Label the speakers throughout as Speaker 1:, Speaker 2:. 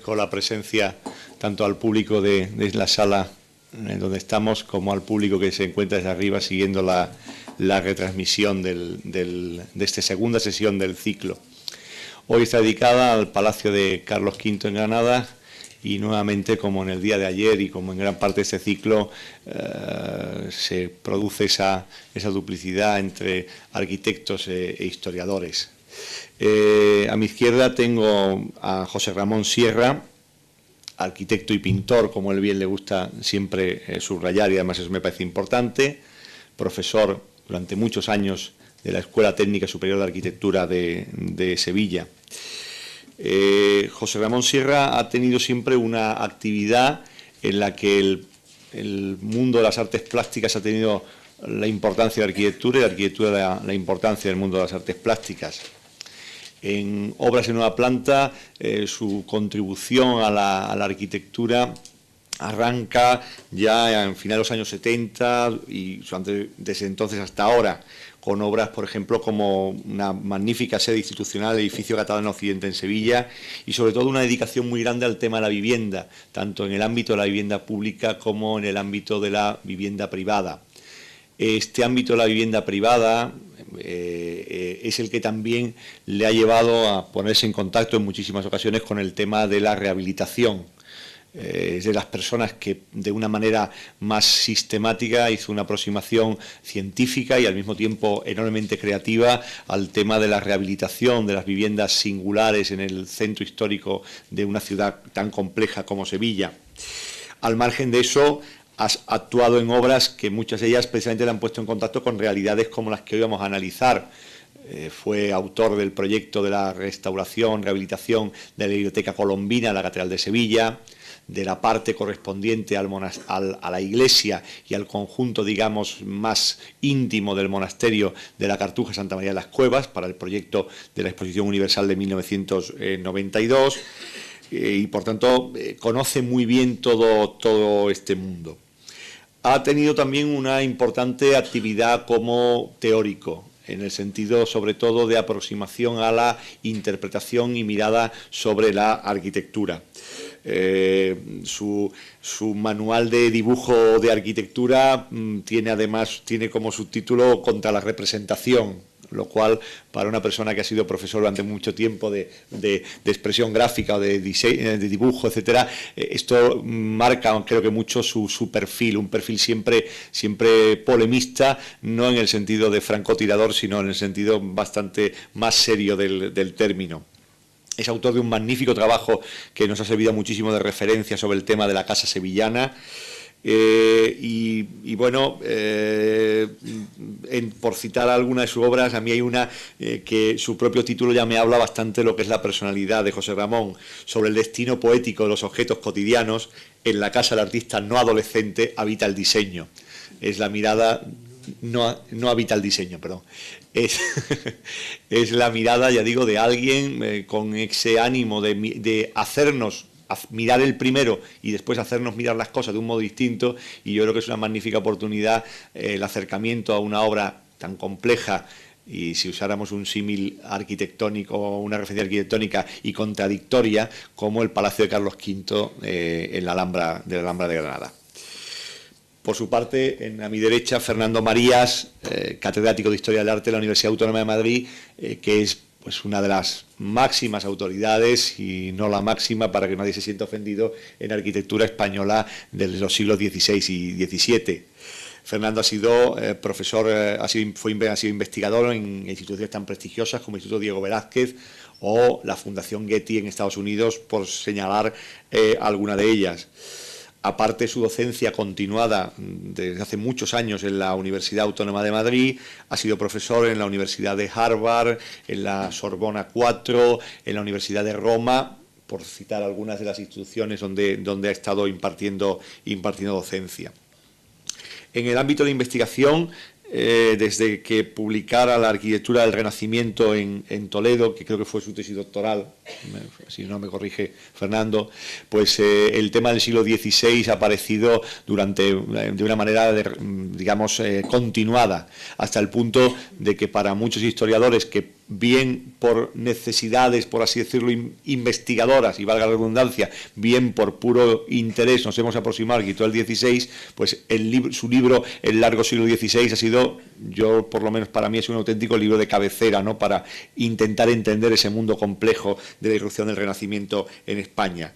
Speaker 1: agradezco la presencia tanto al público de la sala en donde estamos como al público que se encuentra desde arriba siguiendo la retransmisión de esta segunda sesión del ciclo. Hoy está dedicada al Palacio de Carlos V en Granada y nuevamente, como en el día de ayer y como en gran parte de este ciclo, se produce esa duplicidad entre arquitectos e historiadores. A mi izquierda tengo a José Ramón Sierra, arquitecto y pintor, como él bien le gusta siempre subrayar, y además eso me parece importante, profesor durante muchos años de la Escuela Técnica Superior de Arquitectura de Sevilla. José Ramón Sierra ha tenido siempre una actividad en la que el mundo de las artes plásticas ha tenido la importancia de la arquitectura y la arquitectura la importancia del mundo de las artes plásticas. En Obras en Nueva Planta, su contribución a la arquitectura arranca ya en finales de los años 70 y desde entonces hasta ahora, con obras, por ejemplo, como una magnífica sede institucional, el edificio Catalán Occidente en Sevilla, y sobre todo una dedicación muy grande al tema de la vivienda, tanto en el ámbito de la vivienda pública como en el ámbito de la vivienda privada. Este ámbito de la vivienda privada es el que también le ha llevado a ponerse en contacto en muchísimas ocasiones con el tema de la rehabilitación. Es de las personas que de una manera más sistemática hizo una aproximación científica y al mismo tiempo enormemente creativa al tema de la rehabilitación de las viviendas singulares en el centro histórico de una ciudad tan compleja como Sevilla. Al margen de eso, has actuado en obras que muchas de ellas precisamente le han puesto en contacto con realidades como las que hoy vamos a analizar. Fue autor del proyecto de la restauración, rehabilitación de la Biblioteca Colombina, la Catedral de Sevilla, de la parte correspondiente a la iglesia y al conjunto, digamos, más íntimo del monasterio de la Cartuja Santa María de las Cuevas, para el proyecto de la Exposición Universal de 1992, y por tanto conoce muy bien todo este mundo. Ha tenido también una importante actividad como teórico, en el sentido sobre todo de aproximación a la interpretación y mirada sobre la arquitectura. Su manual de dibujo de arquitectura tiene como subtítulo Contra la representación, lo cual para una persona que ha sido profesor durante mucho tiempo de expresión gráfica o de diseño, de dibujo, etcétera, esto marca, creo que mucho su perfil, un perfil siempre polemista, no en el sentido de francotirador, sino en el sentido bastante más serio del término. Es autor de un magnífico trabajo que nos ha servido muchísimo de referencia sobre el tema de la Casa Sevillana. Por citar alguna de sus obras, a mí hay una que su propio título ya me habla bastante de lo que es la personalidad de José Ramón, sobre el destino poético de los objetos cotidianos. En la casa del artista no adolescente habita el diseño. Es la mirada... No habita el diseño, perdón. Es la mirada, ya digo, de alguien con ese ánimo de hacernos mirar el primero y después hacernos mirar las cosas de un modo distinto, y yo creo que es una magnífica oportunidad el acercamiento a una obra tan compleja, y si usáramos un símil arquitectónico, una referencia arquitectónica y contradictoria, como el Palacio de Carlos V en la Alhambra de Granada. Por su parte, a mi derecha, Fernando Marías, catedrático de Historia del Arte de la Universidad Autónoma de Madrid, que es pues una de las máximas autoridades, y no la máxima para que nadie se sienta ofendido, en arquitectura española de los siglos XVI y XVII. Fernando ha sido profesor, ha sido investigador en instituciones tan prestigiosas como el Instituto Diego Velázquez o la Fundación Getty en Estados Unidos, por señalar alguna de ellas. Aparte, su docencia continuada desde hace muchos años en la Universidad Autónoma de Madrid, ha sido profesor en la Universidad de Harvard, en la Sorbona IV, en la Universidad de Roma, por citar algunas de las instituciones donde ha estado impartiendo docencia. En el ámbito de investigación, desde que publicara La arquitectura del Renacimiento en Toledo, que creo que fue su tesis doctoral, si no me corrige Fernando, pues el tema del siglo XVI ha aparecido de una manera, digamos, continuada, hasta el punto de que para muchos historiadores que bien por necesidades, por así decirlo, investigadoras, y valga la redundancia, bien por puro interés, nos hemos aproximado al arquitectura del XVI, pues su libro, El largo siglo XVI, ha sido, yo por lo menos para mí, es un auténtico libro de cabecera, ¿no?, para intentar entender ese mundo complejo de la irrupción del Renacimiento en España.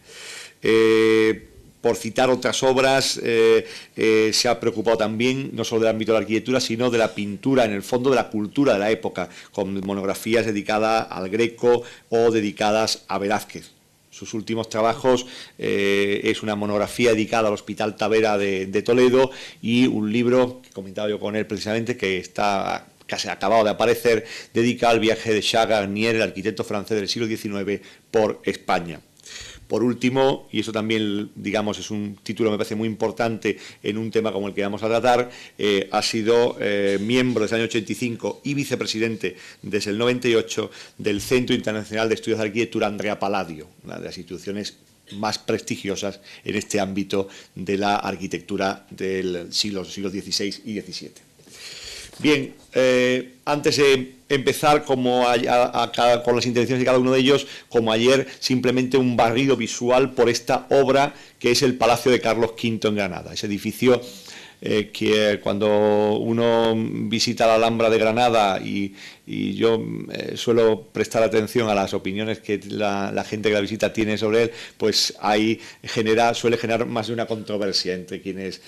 Speaker 1: Por citar otras obras, se ha preocupado también no solo del ámbito de la arquitectura, sino de la pintura, en el fondo de la cultura de la época, con monografías dedicadas al Greco o dedicadas a Velázquez. Sus últimos trabajos es una monografía dedicada al Hospital Tavera de Toledo y un libro, que comentaba yo con él precisamente, que está casi acabado de aparecer, dedicado al viaje de Charles Garnier, el arquitecto francés del siglo XIX, por España. Por último, y eso también, digamos, es un título me parece muy importante en un tema como el que vamos a tratar, ha sido miembro desde el año 85 y vicepresidente desde el 98 del Centro Internacional de Estudios de Arquitectura Andrea Palladio, una de las instituciones más prestigiosas en este ámbito de la arquitectura del siglos XVI y XVII. Bien, antes de empezar con las intenciones de cada uno de ellos, como ayer, simplemente un barrido visual por esta obra que es el Palacio de Carlos V en Granada, ese edificio que cuando uno visita la Alhambra de Granada y yo suelo prestar atención a las opiniones que la gente que la visita tiene sobre él, pues ahí suele generar más de una controversia entre quienes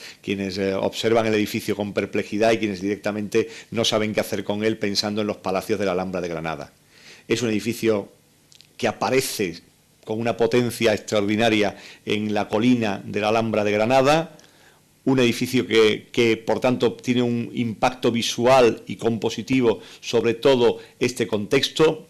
Speaker 1: observan el edificio con perplejidad y quienes directamente no saben qué hacer con él pensando en los palacios de la Alhambra de Granada. Es un edificio que aparece con una potencia extraordinaria en la colina de la Alhambra de Granada, un edificio que, por tanto, tiene un impacto visual y compositivo sobre todo este contexto,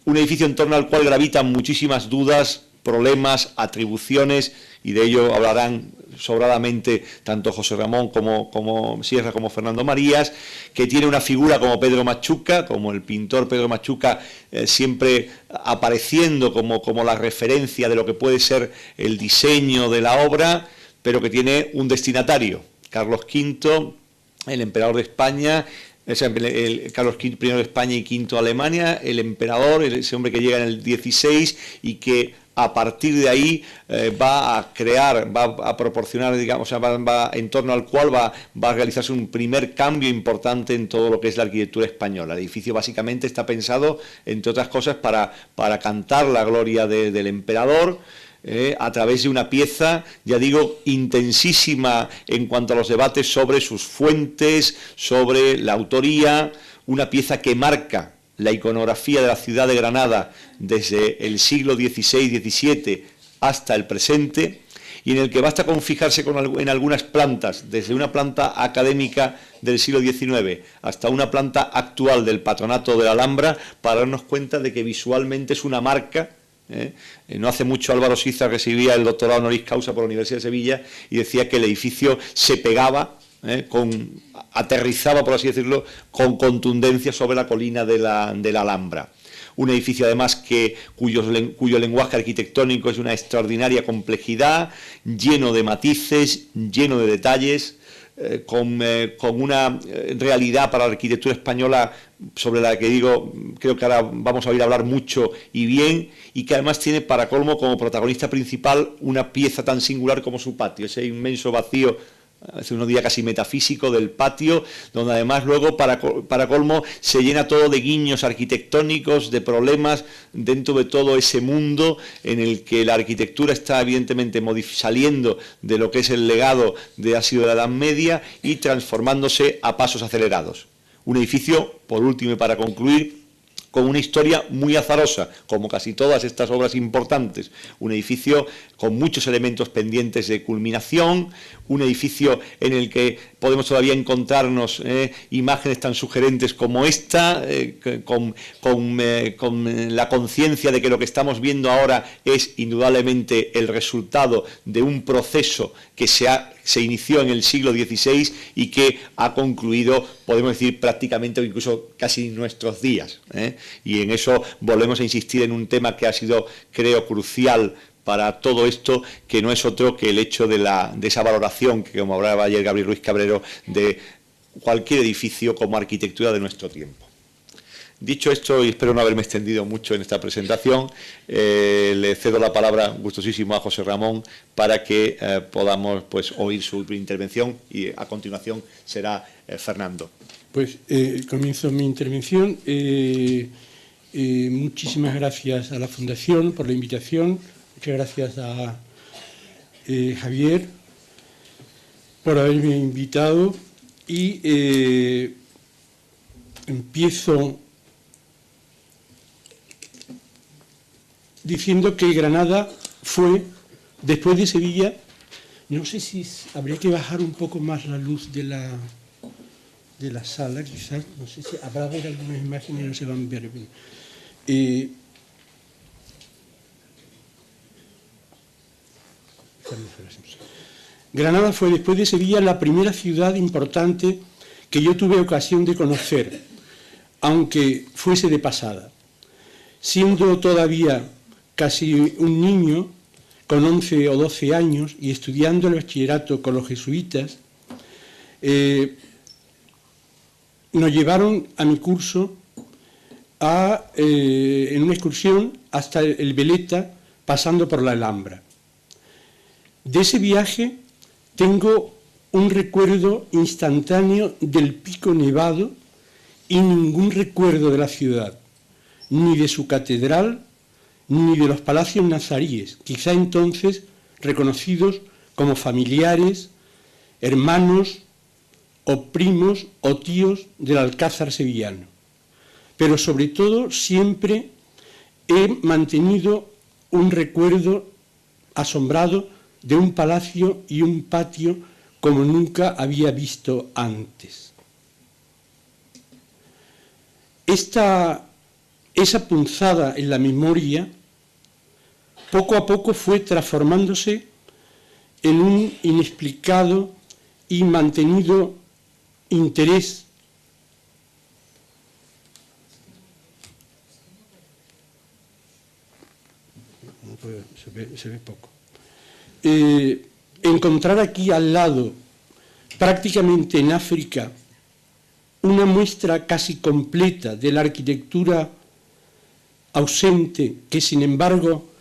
Speaker 1: un edificio en torno al cual gravitan muchísimas dudas, problemas, atribuciones, y de ello hablarán sobradamente tanto José Ramón como Sierra como Fernando Marías, que tiene una figura como Pedro Machuca, como el pintor Pedro Machuca, siempre apareciendo como la referencia de lo que puede ser el diseño de la obra, pero que tiene un destinatario, Carlos V, el emperador de España, Carlos V I de España y V de Alemania, el emperador, ese hombre que llega en el 16 y que a partir de ahí va a crear, va a proporcionar, digamos, en torno al cual va a realizarse un primer cambio importante en todo lo que es la arquitectura española. El edificio básicamente está pensado, entre otras cosas, para cantar la gloria del emperador, a través de una pieza, ya digo, intensísima en cuanto a los debates sobre sus fuentes, sobre la autoría, una pieza que marca la iconografía de la ciudad de Granada desde el siglo XVI-XVII hasta el presente, y en el que basta con fijarse en algunas plantas, desde una planta académica del siglo XIX hasta una planta actual del Patronato de la Alhambra, para darnos cuenta de que visualmente es una marca. No hace mucho Álvaro Siza recibía el doctorado honoris causa por la Universidad de Sevilla y decía que el edificio se pegaba, aterrizaba, por así decirlo, con contundencia sobre la colina de la Alhambra. Un edificio además cuyo lenguaje arquitectónico es una extraordinaria complejidad, lleno de matices, lleno de detalles, con una realidad para la arquitectura española sobre la que creo que ahora vamos a oír hablar mucho y bien, y que además tiene para colmo como protagonista principal una pieza tan singular como su patio, ese inmenso vacío, hace unos días casi metafísico, del patio, donde además luego para colmo se llena todo de guiños arquitectónicos, de problemas dentro de todo ese mundo en el que la arquitectura está evidentemente saliendo de lo que es el legado de la Edad Media y transformándose a pasos acelerados. Un edificio, por último y para concluir, con una historia muy azarosa, como casi todas estas obras importantes. Un edificio con muchos elementos pendientes de culminación, un edificio en el que podemos todavía encontrarnos imágenes tan sugerentes como esta, con la conciencia de que lo que estamos viendo ahora es indudablemente el resultado de un proceso que se inició en el siglo XVI y que ha concluido, podemos decir, prácticamente o incluso casi en nuestros días. Y en eso volvemos a insistir en un tema que ha sido, creo, crucial para todo esto, que no es otro que el hecho de esa valoración, que como hablaba ayer Gabriel Ruiz Cabrero, de cualquier edificio como arquitectura de nuestro tiempo. Dicho esto, y espero no haberme extendido mucho en esta presentación, le cedo la palabra gustosísimo a José Ramón para que podamos pues oír su intervención, y a continuación será Fernando.
Speaker 2: Pues comienzo mi intervención. Muchísimas gracias a la Fundación por la invitación. Muchas gracias a Javier por haberme invitado. Y empiezo diciendo que Granada fue, después de Sevilla, no sé si habría que bajar un poco más la luz de la sala, quizás, no sé si habrá algunas imágenes que no se van a ver bien. Granada fue, después de Sevilla, la primera ciudad importante que yo tuve ocasión de conocer, aunque fuese de pasada. Siendo todavía casi un niño, con 11 o 12 años, y estudiando el bachillerato con los jesuitas, nos llevaron a mi curso en una excursión hasta el Veleta, pasando por la Alhambra. De ese viaje tengo un recuerdo instantáneo del Pico Nevado y ningún recuerdo de la ciudad, ni de su catedral, ni de los palacios nazaríes, quizá entonces reconocidos como familiares, hermanos o primos o tíos del Alcázar sevillano. Pero sobre todo siempre he mantenido un recuerdo asombrado de un palacio y un patio como nunca había visto antes. Esa punzada en la memoria poco a poco fue transformándose en un inexplicado y mantenido interés se ve poco. Encontrar aquí al lado, prácticamente en África, una muestra casi completa de la arquitectura ausente, que sin embargo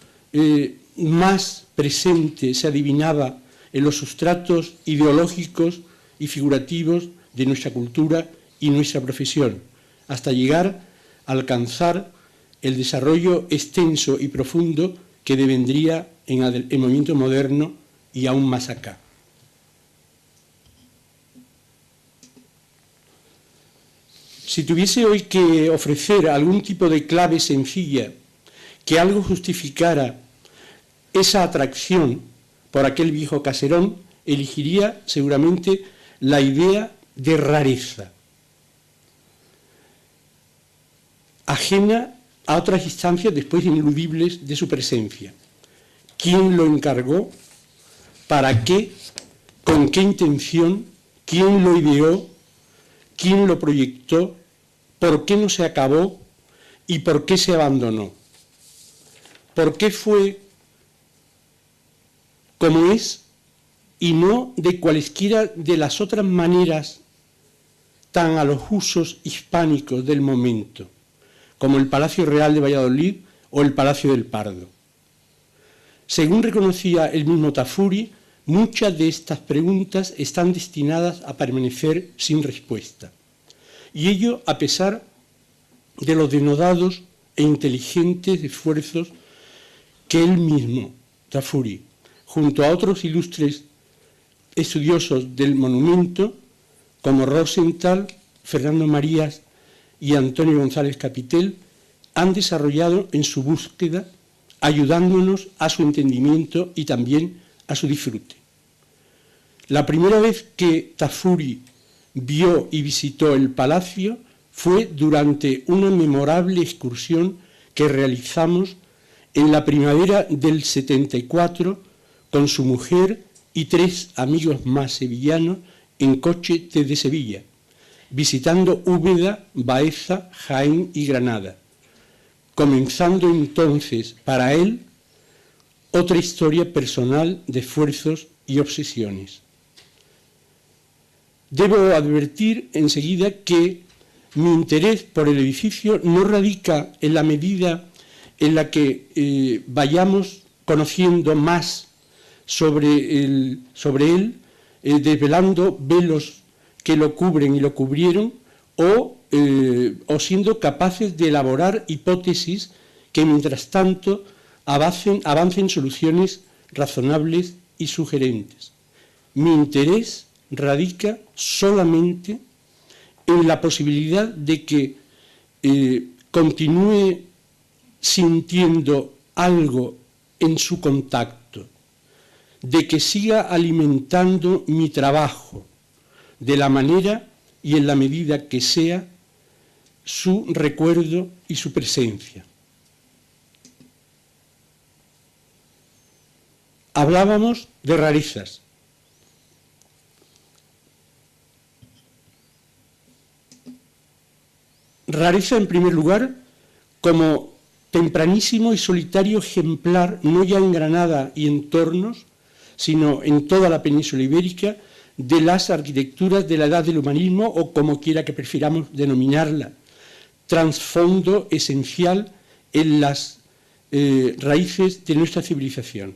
Speaker 2: más presente se adivinaba en los sustratos ideológicos y figurativos de nuestra cultura y nuestra profesión, hasta llegar a alcanzar el desarrollo extenso y profundo que devendría en el movimiento moderno y aún más acá. Si tuviese hoy que ofrecer algún tipo de clave sencilla que algo justificara esa atracción por aquel viejo caserón, elegiría seguramente la idea de rareza, ajena a otras instancias después ineludibles de su presencia. ¿Quién lo encargó? ¿Para qué? ¿Con qué intención? ¿Quién lo ideó? ¿Quién lo proyectó? ¿Por qué no se acabó? ¿Y por qué se abandonó? ¿Por qué fue como es y no de cualesquiera de las otras maneras tan a los usos hispánicos del momento, como el Palacio Real de Valladolid o el Palacio del Pardo? Según reconocía el mismo Tafuri, muchas de estas preguntas están destinadas a permanecer sin respuesta. Y ello a pesar de los denodados e inteligentes esfuerzos que él mismo, Tafuri, junto a otros ilustres estudiosos del monumento, como Rosenthal, Fernando Marías y Antonio González Capitel, han desarrollado en su búsqueda, ayudándonos a su entendimiento y también a su disfrute. La primera vez que Tafuri vio y visitó el palacio fue durante una memorable excursión que realizamos en la primavera del 74 con su mujer y 3 amigos más sevillanos en coche desde Sevilla, visitando Úbeda, Baeza, Jaén y Granada, comenzando entonces para él otra historia personal de esfuerzos y obsesiones. Debo advertir enseguida que Mi interés por el edificio no radica en la medida en la que vayamos conociendo más sobre él, desvelando velos que lo cubren y lo cubrieron, o siendo capaces de elaborar hipótesis que mientras tanto avancen soluciones razonables y sugerentes. Mi interés radica solamente en la posibilidad de que continúe sintiendo algo en su contacto, de que siga alimentando mi trabajo de la manera y en la medida que sea su recuerdo y su presencia. Hablábamos de rarezas. Rareza, en primer lugar, como tempranísimo y solitario ejemplar, no ya en Granada y entornos, sino en toda la península ibérica, de las arquitecturas de la edad del humanismo, o como quiera que prefiramos denominarla, trasfondo esencial en las raíces de nuestra civilización.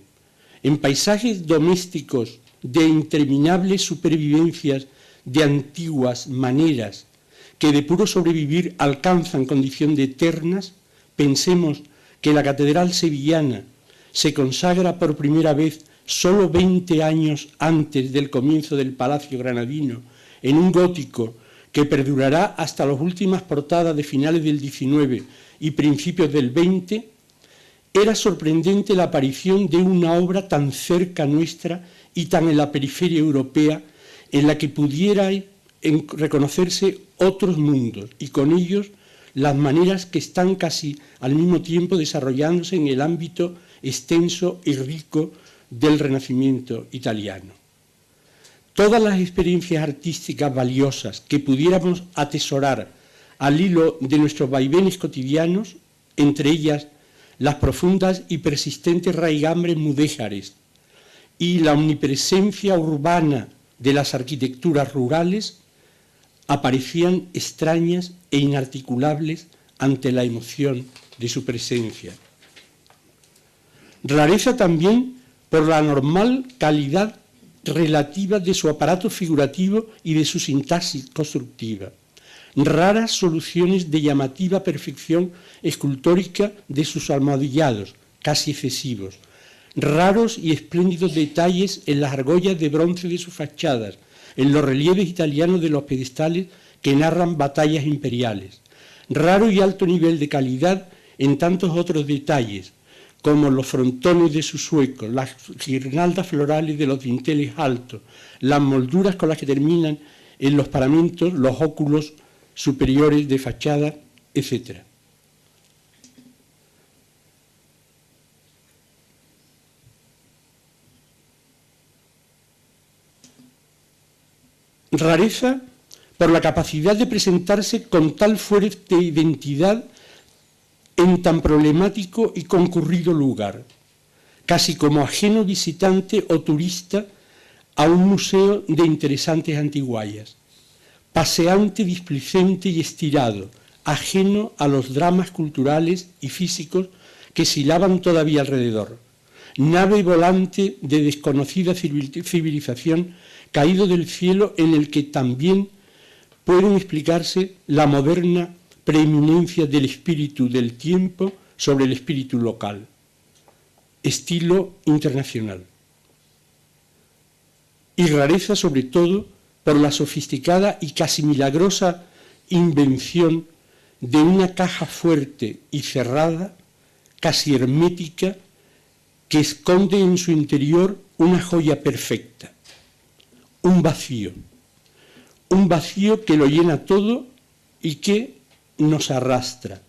Speaker 2: En paisajes domésticos de interminables supervivencias de antiguas maneras que de puro sobrevivir alcanzan condición de eternas, pensemos que la catedral sevillana se consagra por primera vez solo 20 años antes del comienzo del Palacio Granadino, en un gótico que perdurará hasta las últimas portadas de finales del XIX y principios del XX, era sorprendente la aparición de una obra tan cerca nuestra y tan en la periferia europea, en la que pudiera reconocerse otros mundos y con ellos las maneras que están casi al mismo tiempo desarrollándose en el ámbito extenso y rico del Renacimiento italiano. Todas las experiencias artísticas valiosas que pudiéramos atesorar al hilo de nuestros vaivenes cotidianos, entre ellas las profundas y persistentes raigambres mudéjares y la omnipresencia urbana de las arquitecturas rurales, aparecían extrañas e inarticulables ante la emoción de su presencia. Rareza también por la anormal calidad relativa de su aparato figurativo y de su sintaxis constructiva. Raras soluciones de llamativa perfección escultórica de sus almohadillados, casi excesivos. Raros y espléndidos detalles en las argollas de bronce de sus fachadas, en los relieves italianos de los pedestales que narran batallas imperiales. Raro y alto nivel de calidad en tantos otros detalles, como los frontones de sus suecos, las guirnaldas florales de los dinteles altos, las molduras con las que terminan en los paramentos los óculos superiores de fachada, etc. Rareza por la capacidad de presentarse con tal fuerte identidad en tan problemático y concurrido lugar, casi como ajeno visitante o turista a un museo de interesantes antiguallas, paseante, displicente y estirado, ajeno a los dramas culturales y físicos que silaban todavía alrededor, nave volante de desconocida civilización caído del cielo, en el que también pueden explicarse la moderna preeminencia del espíritu del tiempo sobre el espíritu local, estilo internacional. Y rareza sobre todo por la sofisticada y casi milagrosa invención de una caja fuerte y cerrada, casi hermética, que esconde en su interior una joya perfecta, un vacío que lo llena todo y que nos arrastra.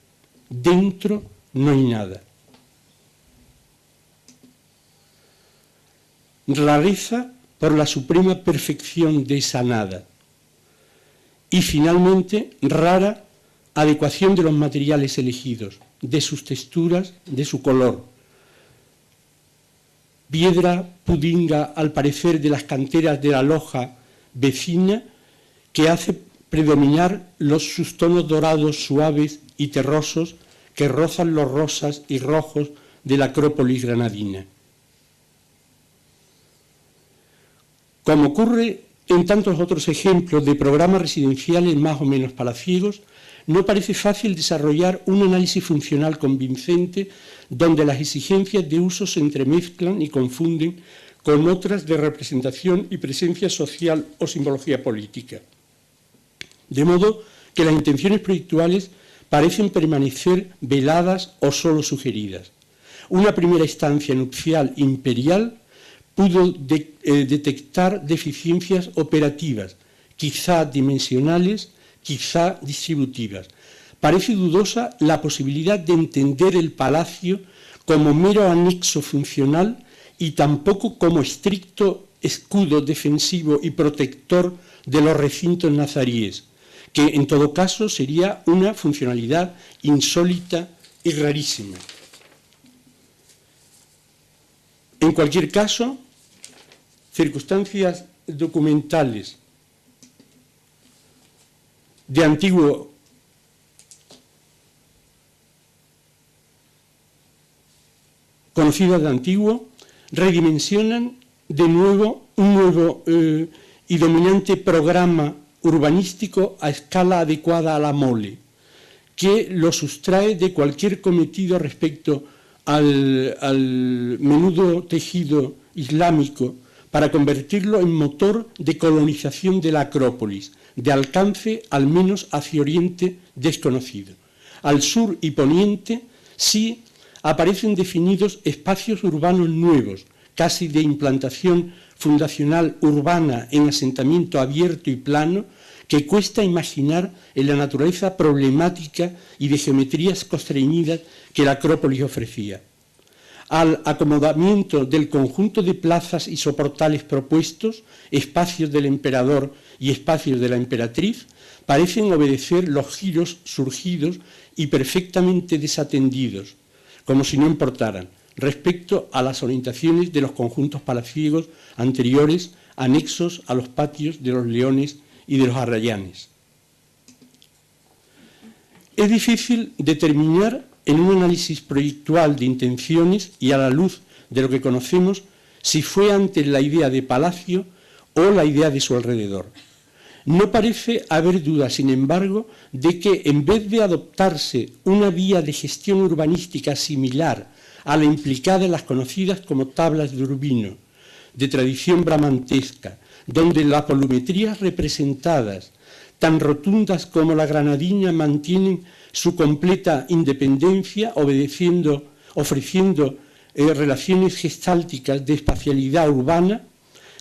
Speaker 2: Dentro no hay nada. Rareza por la suprema perfección de esa nada. Y finalmente, rara adecuación de los materiales elegidos, de sus texturas, de su color. Piedra pudinga, al parecer, de las canteras de la Loja vecina, que hace predominar sus tonos dorados, suaves y terrosos que rozan los rosas y rojos de la Acrópolis granadina. Como ocurre en tantos otros ejemplos de programas residenciales más o menos palaciegos, no parece fácil desarrollar un análisis funcional convincente donde las exigencias de uso se entremezclan y confunden con otras de representación y presencia social o simbología política. De modo que las intenciones proyectuales parecen permanecer veladas o solo sugeridas. Una primera estancia nupcial imperial pudo detectar deficiencias operativas, quizá dimensionales, quizá distributivas. Parece dudosa la posibilidad de entender el palacio como mero anexo funcional y tampoco como estricto escudo defensivo y protector de los recintos nazaríes, que en todo caso sería una funcionalidad insólita y rarísima. En cualquier caso, circunstancias documentales de antiguo conocidas de antiguo redimensionan de nuevo un nuevo y dominante programa urbanístico a escala adecuada a la mole, que lo sustrae de cualquier cometido respecto al menudo tejido islámico para convertirlo en motor de colonización de la Acrópolis, de alcance al menos hacia oriente desconocido. Al sur y poniente sí aparecen definidos espacios urbanos nuevos, casi de implantación fundacional urbana en asentamiento abierto y plano, que cuesta imaginar en la naturaleza problemática y de geometrías constreñidas que la Acrópolis ofrecía. Al acomodamiento del conjunto de plazas y soportales propuestos, espacios del emperador y espacios de la emperatriz, parecen obedecer los giros surgidos y perfectamente desatendidos, como si no importaran, respecto a las orientaciones de los conjuntos palaciegos anteriores, anexos a los patios de los Leones y de los Arrayanes. Es difícil determinar en un análisis proyectual de intenciones y a la luz de lo que conocemos si fue antes la idea de palacio o la idea de su alrededor. No parece haber duda, sin embargo, de que en vez de adoptarse una vía de gestión urbanística similar a la implicada en las conocidas como tablas de Urbino, de tradición bramantesca, donde las volumetrías representadas, tan rotundas como la granadina, mantienen su completa independencia, ofreciendo relaciones gestálticas de espacialidad urbana,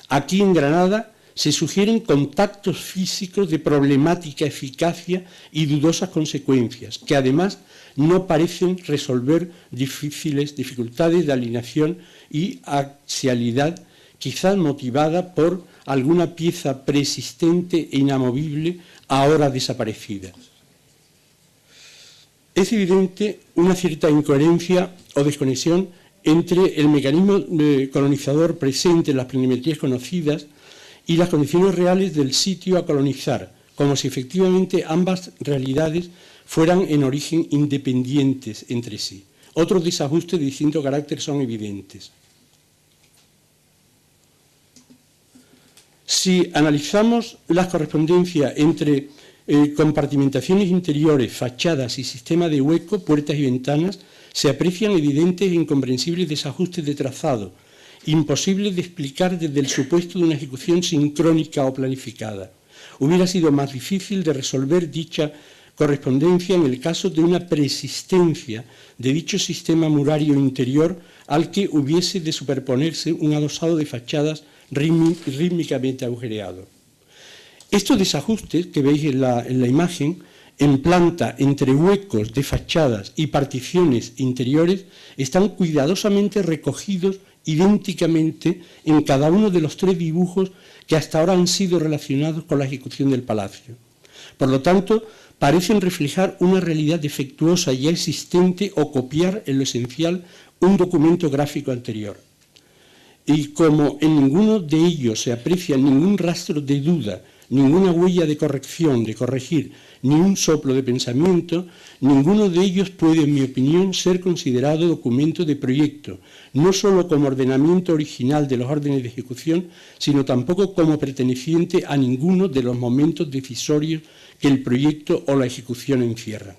Speaker 2: aquí en Granada se sugieren contactos físicos de problemática eficacia y dudosas consecuencias, que además no parecen resolver dificultades de alineación y axialidad, quizás motivada por alguna pieza preexistente e inamovible ahora desaparecida. Es evidente una cierta incoherencia o desconexión entre el mecanismo colonizador presente en las planimetrías conocidas y las condiciones reales del sitio a colonizar, como si efectivamente ambas realidades fueran en origen independientes entre sí. Otros desajustes de distinto carácter son evidentes. Si analizamos las correspondencias entre compartimentaciones interiores, fachadas y sistema de hueco, puertas y ventanas, se aprecian evidentes e incomprensibles desajustes de trazado, imposibles de explicar desde el supuesto de una ejecución sincrónica o planificada. Hubiera sido más difícil de resolver dicha correspondencia en el caso de una preexistencia de dicho sistema murario interior al que hubiese de superponerse un adosado de fachadas rítmicamente agujereado. Estos desajustes que veis en la imagen, en planta entre huecos de fachadas y particiones interiores, están cuidadosamente recogidos idénticamente en cada uno de los tres dibujos que hasta ahora han sido relacionados con la ejecución del palacio. Por lo tanto, parecen reflejar una realidad defectuosa ya existente o copiar en lo esencial un documento gráfico anterior. Y como en ninguno de ellos se aprecia ningún rastro de duda ninguna huella de corrección, de corregir, ni un soplo de pensamiento, ninguno de ellos puede, en mi opinión, ser considerado documento de proyecto, no sólo como ordenamiento original de los órdenes de ejecución, sino tampoco como perteneciente a ninguno de los momentos decisorios que el proyecto o la ejecución encierran.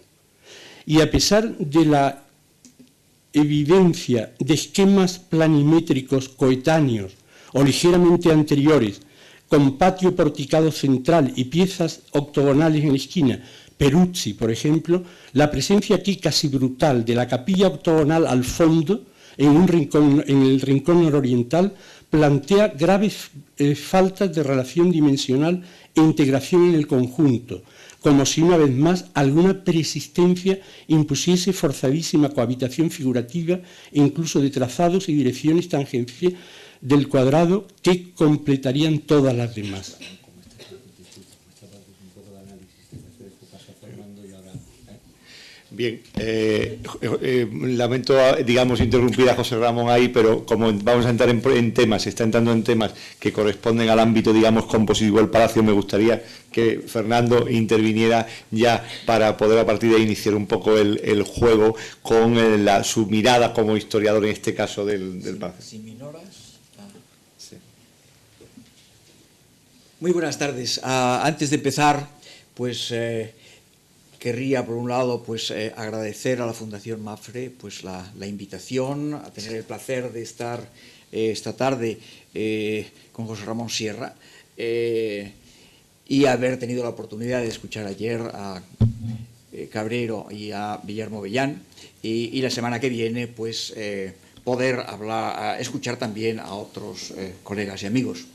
Speaker 2: Y a pesar de la evidencia de esquemas planimétricos coetáneos o ligeramente anteriores, con patio porticado central y piezas octogonales en la esquina, Peruzzi, por ejemplo, la presencia aquí casi brutal de la capilla octogonal al fondo, en el rincón nororiental, plantea graves faltas de relación dimensional e integración en el conjunto, como si una vez más alguna persistencia impusiese forzadísima cohabitación figurativa e incluso de trazados y direcciones tangenciales del cuadrado que completarían todas las demás.
Speaker 1: Bien, lamento, digamos, interrumpir a José Ramón ahí, pero como vamos a entrar en temas, está entrando en temas que corresponden al ámbito, digamos, compositivo del Palacio, me gustaría que Fernando interviniera ya para poder a partir de ahí iniciar un poco el juego con su mirada como historiador, en este caso, del Palacio.
Speaker 3: Si minoras. Sí. Muy buenas tardes. Antes de empezar, pues querría, por un lado, pues agradecer a la Fundación Mapfre pues la invitación, a tener el placer de estar esta tarde con José Ramón Sierra y haber tenido la oportunidad de escuchar ayer a Cabrero y a Guillermo Bellán y la semana que viene pues poder escuchar también a otros colegas y amigos.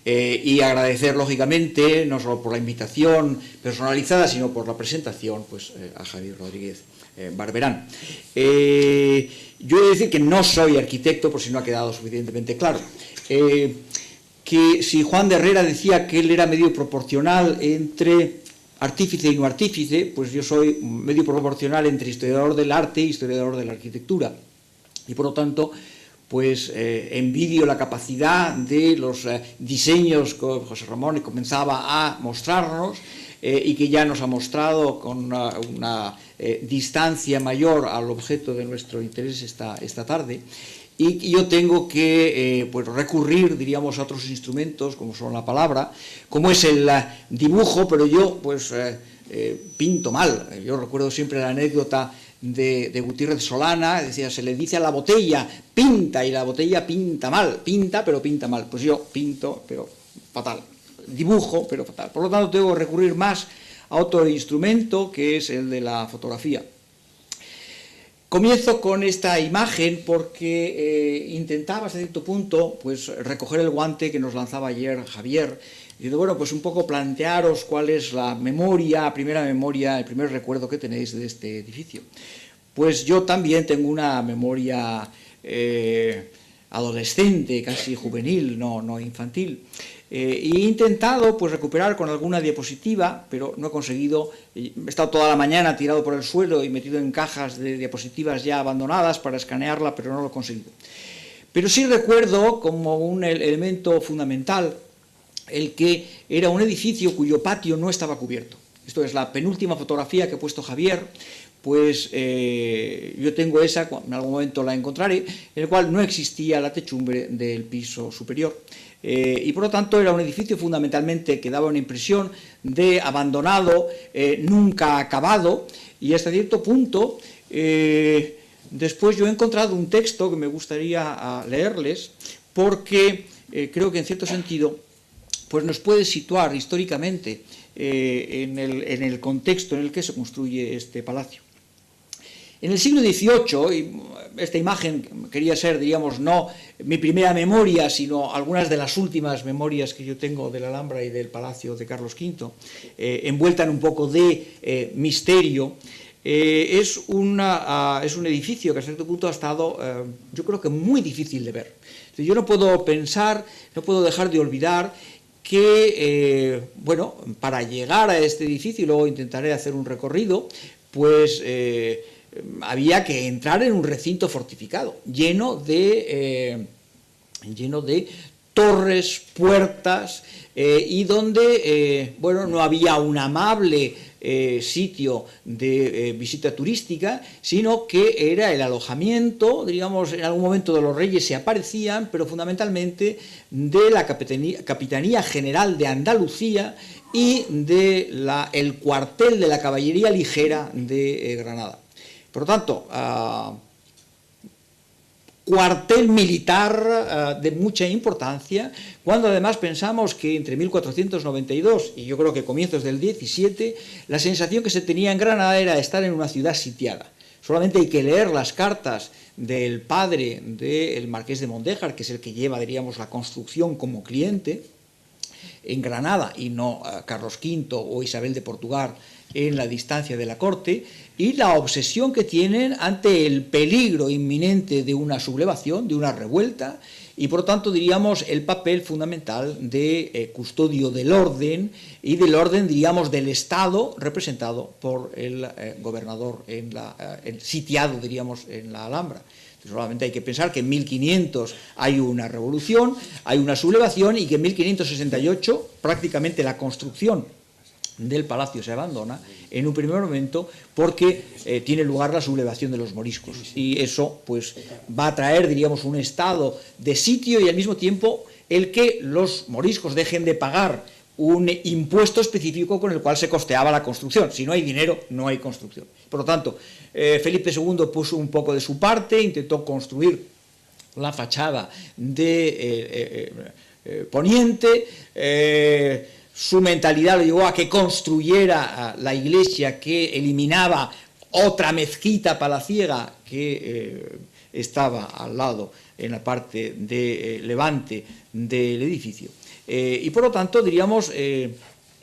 Speaker 3: Y agradecer, lógicamente, no solo por la invitación personalizada, sino por la presentación, pues, a Javier Rodríguez Barberán. Yo he de decir que no soy arquitecto, por si no ha quedado suficientemente claro. Que si Juan de Herrera decía que él era medio proporcional entre artífice y no artífice, pues yo soy medio proporcional entre historiador del arte y historiador de la arquitectura. Y por lo tanto, pues envidio la capacidad de los diseños que José Ramón comenzaba a mostrarnos y que ya nos ha mostrado con una distancia mayor al objeto de nuestro interés esta tarde. Y yo tengo que pues recurrir, diríamos, a otros instrumentos, como son la palabra, como es el dibujo, pero yo pues pinto mal. Yo recuerdo siempre la anécdota de Gutiérrez Solana, decía, se le dice a la botella, pinta, y la botella pinta mal, pinta, pero pinta mal. Pues yo pinto, pero fatal, dibujo, pero fatal. Por lo tanto, tengo que recurrir más a otro instrumento, que es el de la fotografía. Comienzo con esta imagen porque intentaba hasta cierto punto pues, recoger el guante que nos lanzaba ayer Javier, diciendo, bueno, pues un poco plantearos cuál es la primera memoria, el primer recuerdo que tenéis de este edificio. Pues yo también tengo una memoria adolescente, casi juvenil, no infantil. He intentado pues, recuperar con alguna diapositiva, pero no he conseguido. He estado toda la mañana tirado por el suelo y metido en cajas de diapositivas ya abandonadas para escanearla, pero no lo he conseguido. Pero sí recuerdo como un elemento fundamental el que era un edificio cuyo patio no estaba cubierto. Esto es la penúltima fotografía que ha puesto Javier, pues yo tengo esa, en algún momento la encontraré, en el cual no existía la techumbre del piso superior. Y por lo tanto era un edificio fundamentalmente que daba una impresión de abandonado, nunca acabado, y hasta cierto punto después yo he encontrado un texto que me gustaría leerles, porque creo que en cierto sentido pues nos puede situar históricamente en el contexto en el que se construye este palacio. En el siglo XVIII, y esta imagen quería ser, diríamos, no mi primera memoria, sino algunas de las últimas memorias que yo tengo de la Alhambra y del Palacio de Carlos V, envuelta en un poco de misterio, es un edificio que a cierto punto ha estado, yo creo que muy difícil de ver. Yo no puedo pensar, no puedo dejar de olvidar que, bueno, para llegar a este edificio, y luego intentaré hacer un recorrido, pues había que entrar en un recinto fortificado, lleno de torres, puertas, y donde bueno, no había un amable sitio de visita turística, sino que era el alojamiento, diríamos, en algún momento de los reyes se aparecían, pero fundamentalmente de la Capitanía General de Andalucía y del cuartel de la Caballería Ligera de Granada. Por lo tanto, cuartel militar de mucha importancia, cuando además pensamos que entre 1492 y yo creo que comienzos del 17, la sensación que se tenía en Granada era estar en una ciudad sitiada. Solamente hay que leer las cartas del padre del marqués de Mondéjar, que es el que lleva, diríamos, la construcción como cliente en Granada, y no Carlos V o Isabel de Portugal en la distancia de la corte, y la obsesión que tienen ante el peligro inminente de una sublevación, de una revuelta, y por lo tanto diríamos el papel fundamental de custodio del orden, y del orden, diríamos, del Estado, representado por el gobernador, el sitiado, diríamos, en la Alhambra. Solamente hay que pensar que en 1500 hay una revolución, hay una sublevación, y que en 1568 prácticamente la construcción del palacio se abandona en un primer momento porque tiene lugar la sublevación de los moriscos, y eso pues va a traer, diríamos, un estado de sitio, y al mismo tiempo el que los moriscos dejen de pagar un impuesto específico con el cual se costeaba la construcción. Si no hay dinero, no hay construcción. Por lo tanto, Felipe II puso un poco de su parte, intentó construir la fachada de Poniente, su mentalidad lo llevó a que construyera la iglesia que eliminaba otra mezquita palaciega que estaba al lado, en la parte de levante del edificio. Y por lo tanto, diríamos,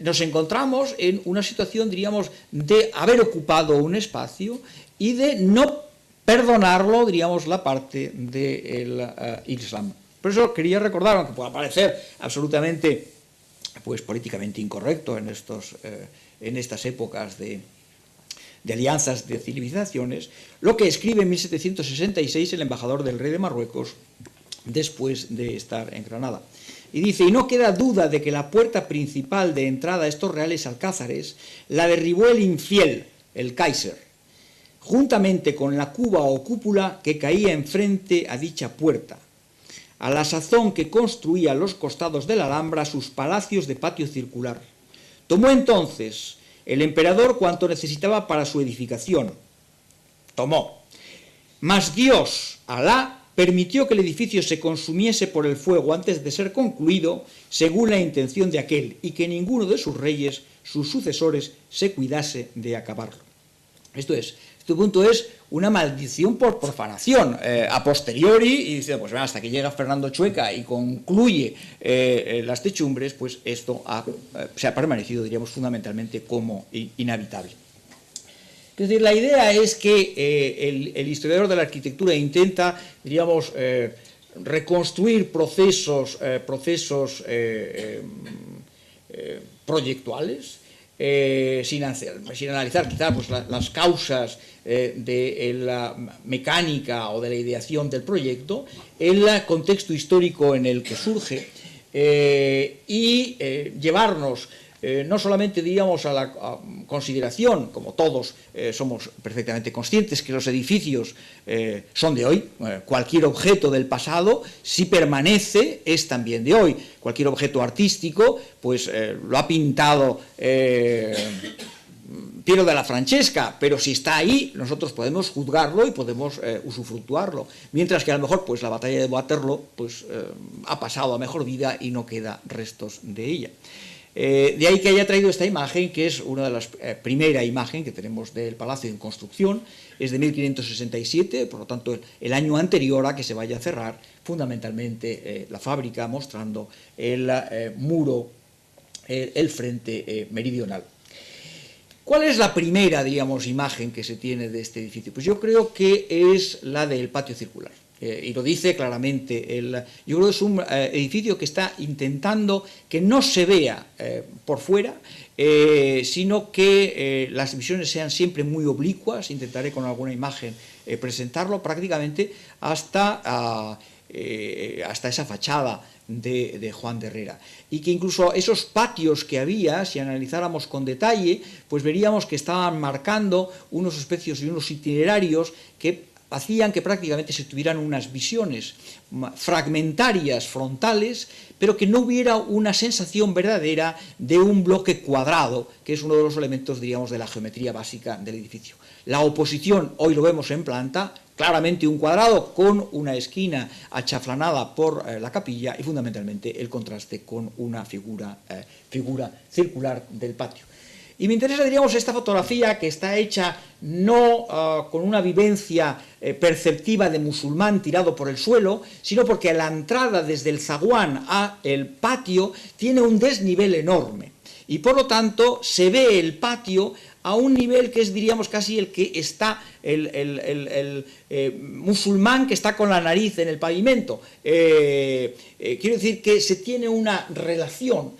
Speaker 3: nos encontramos en una situación, diríamos, de haber ocupado un espacio y de no perdonarlo, diríamos, la parte del Islam. Por eso quería recordar, aunque pueda parecer absolutamente pues políticamente incorrecto en estas épocas de alianzas de civilizaciones, lo que escribe en 1766 el embajador del rey de Marruecos después de estar en Granada. Y dice: y no queda duda de que la puerta principal de entrada a estos reales alcázares la derribó el infiel, el Kaiser, juntamente con la cuba o cúpula que caía enfrente a dicha puerta, a la sazón que construía a los costados de la Alhambra sus palacios de patio circular. Tomó entonces el emperador cuanto necesitaba para su edificación. Tomó. Mas Dios, Alá, permitió que el edificio se consumiese por el fuego antes de ser concluido, según la intención de aquel, y que ninguno de sus reyes, sus sucesores, se cuidase de acabarlo. Esto es, este punto es una maldición por profanación. A posteriori, y dice, pues hasta que llega Fernando Chueca y concluye las techumbres, pues esto se ha permanecido, diríamos, fundamentalmente como inhabitable. Es decir, la idea es que el historiador de la arquitectura intenta, diríamos, reconstruir procesos proyectuales, sin analizar quizás pues, las causas de la mecánica o de la ideación del proyecto, el contexto histórico en el que surge, y llevarnos no solamente, diríamos, a la consideración, como todos somos perfectamente conscientes, que los edificios son de hoy. Cualquier objeto del pasado, si permanece, es también de hoy. Cualquier objeto artístico, pues lo ha pintado Piero de la Francesca, pero si está ahí, nosotros podemos juzgarlo y podemos usufructuarlo. Mientras que a lo mejor pues, la batalla de Waterloo pues, ha pasado a mejor vida y no queda restos de ella. De ahí que haya traído esta imagen, que es una de las primera imagen que tenemos del palacio en construcción, es de 1567, por lo tanto el año anterior a que se vaya a cerrar fundamentalmente la fábrica, mostrando el muro, el frente meridional. ¿Cuál es la primera, diríamos, imagen que se tiene de este edificio? Pues yo creo que es la del patio circular. Y lo dice claramente, yo creo que es un edificio que está intentando que no se vea por fuera, sino que las divisiones sean siempre muy oblicuas. Intentaré con alguna imagen presentarlo prácticamente hasta esa fachada de Juan de Herrera. Y que incluso esos patios que había, si analizáramos con detalle, pues veríamos que estaban marcando unos especios y unos itinerarios que hacían que prácticamente se tuvieran unas visiones fragmentarias frontales, pero que no hubiera una sensación verdadera de un bloque cuadrado, que es uno de los elementos, diríamos, de la geometría básica del edificio. La oposición, hoy lo vemos en planta, claramente un cuadrado con una esquina achaflanada por la capilla y fundamentalmente el contraste con una figura circular del patio. Y me interesa, diríamos, esta fotografía que está hecha no con una vivencia perceptiva de musulmán tirado por el suelo, sino porque la entrada desde el zaguán a el patio tiene un desnivel enorme. Y por lo tanto se ve el patio a un nivel que es, diríamos, casi el que está el musulmán que está con la nariz en el pavimento. Quiero decir que se tiene una relación,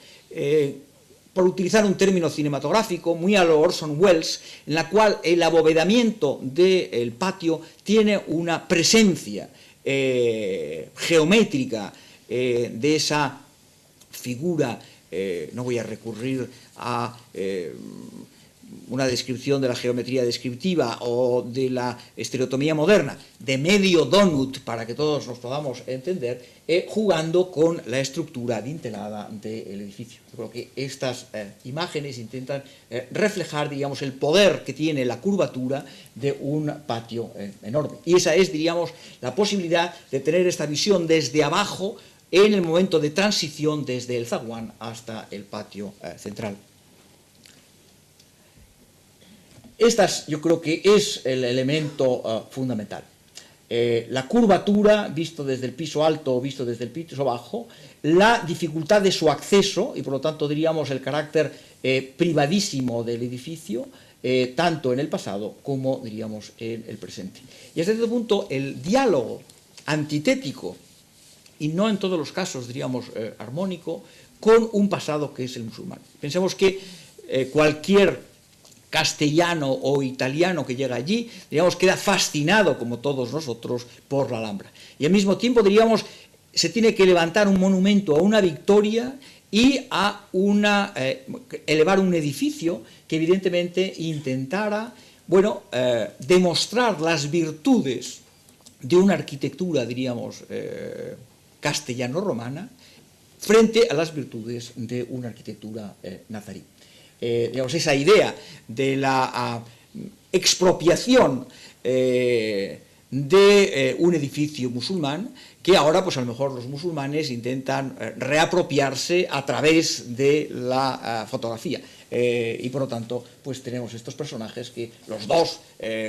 Speaker 3: por utilizar un término cinematográfico, muy a lo Orson Welles, en la cual el abovedamiento del patio tiene una presencia geométrica de esa figura. No voy a recurrir a una descripción de la geometría descriptiva o de la estereotomía moderna, de medio donut, para que todos nos podamos entender, jugando con la estructura dintelada del edificio. Yo creo que estas imágenes intentan reflejar, digamos, el poder que tiene la curvatura de un patio enorme. Y esa es, diríamos, la posibilidad de tener esta visión desde abajo en el momento de transición desde el zaguán hasta el patio central. Yo creo que es el elemento fundamental. La curvatura, visto desde el piso alto o visto desde el piso bajo, la dificultad de su acceso y por lo tanto diríamos el carácter privadísimo del edificio, tanto en el pasado como diríamos en el presente. Y hasta este punto el diálogo antitético, y no en todos los casos diríamos armónico, con un pasado que es el musulmán. Pensemos que cualquier castellano o italiano que llega allí, digamos, queda fascinado, como todos nosotros, por la Alhambra. Y al mismo tiempo, diríamos, se tiene que levantar un monumento a una victoria y a elevar un edificio que evidentemente intentara, bueno, demostrar las virtudes de una arquitectura, diríamos, castellano-romana frente a las virtudes de una arquitectura nazarí. Digamos, esa idea de la expropiación de un edificio musulmán, que ahora pues a lo mejor los musulmanes intentan reapropiarse a través de la fotografía. Y por lo tanto pues tenemos estos personajes que los dos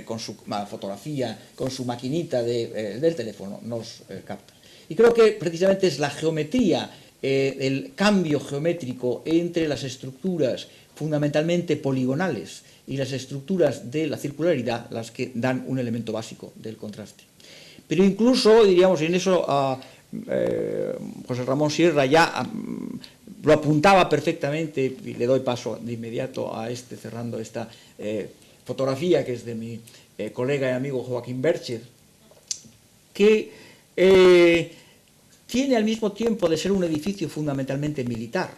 Speaker 3: con su fotografía, con su maquinita del teléfono nos captan. Y creo que precisamente es la geometría, el cambio geométrico entre las estructuras fundamentalmente poligonales y las estructuras de la circularidad las que dan un elemento básico del contraste. Pero incluso, diríamos, y en eso José Ramón Sierra ya lo apuntaba perfectamente, y le doy paso de inmediato a cerrando esta fotografía que es de mi colega y amigo Joaquín Bercher, que tiene al mismo tiempo de ser un edificio fundamentalmente militar,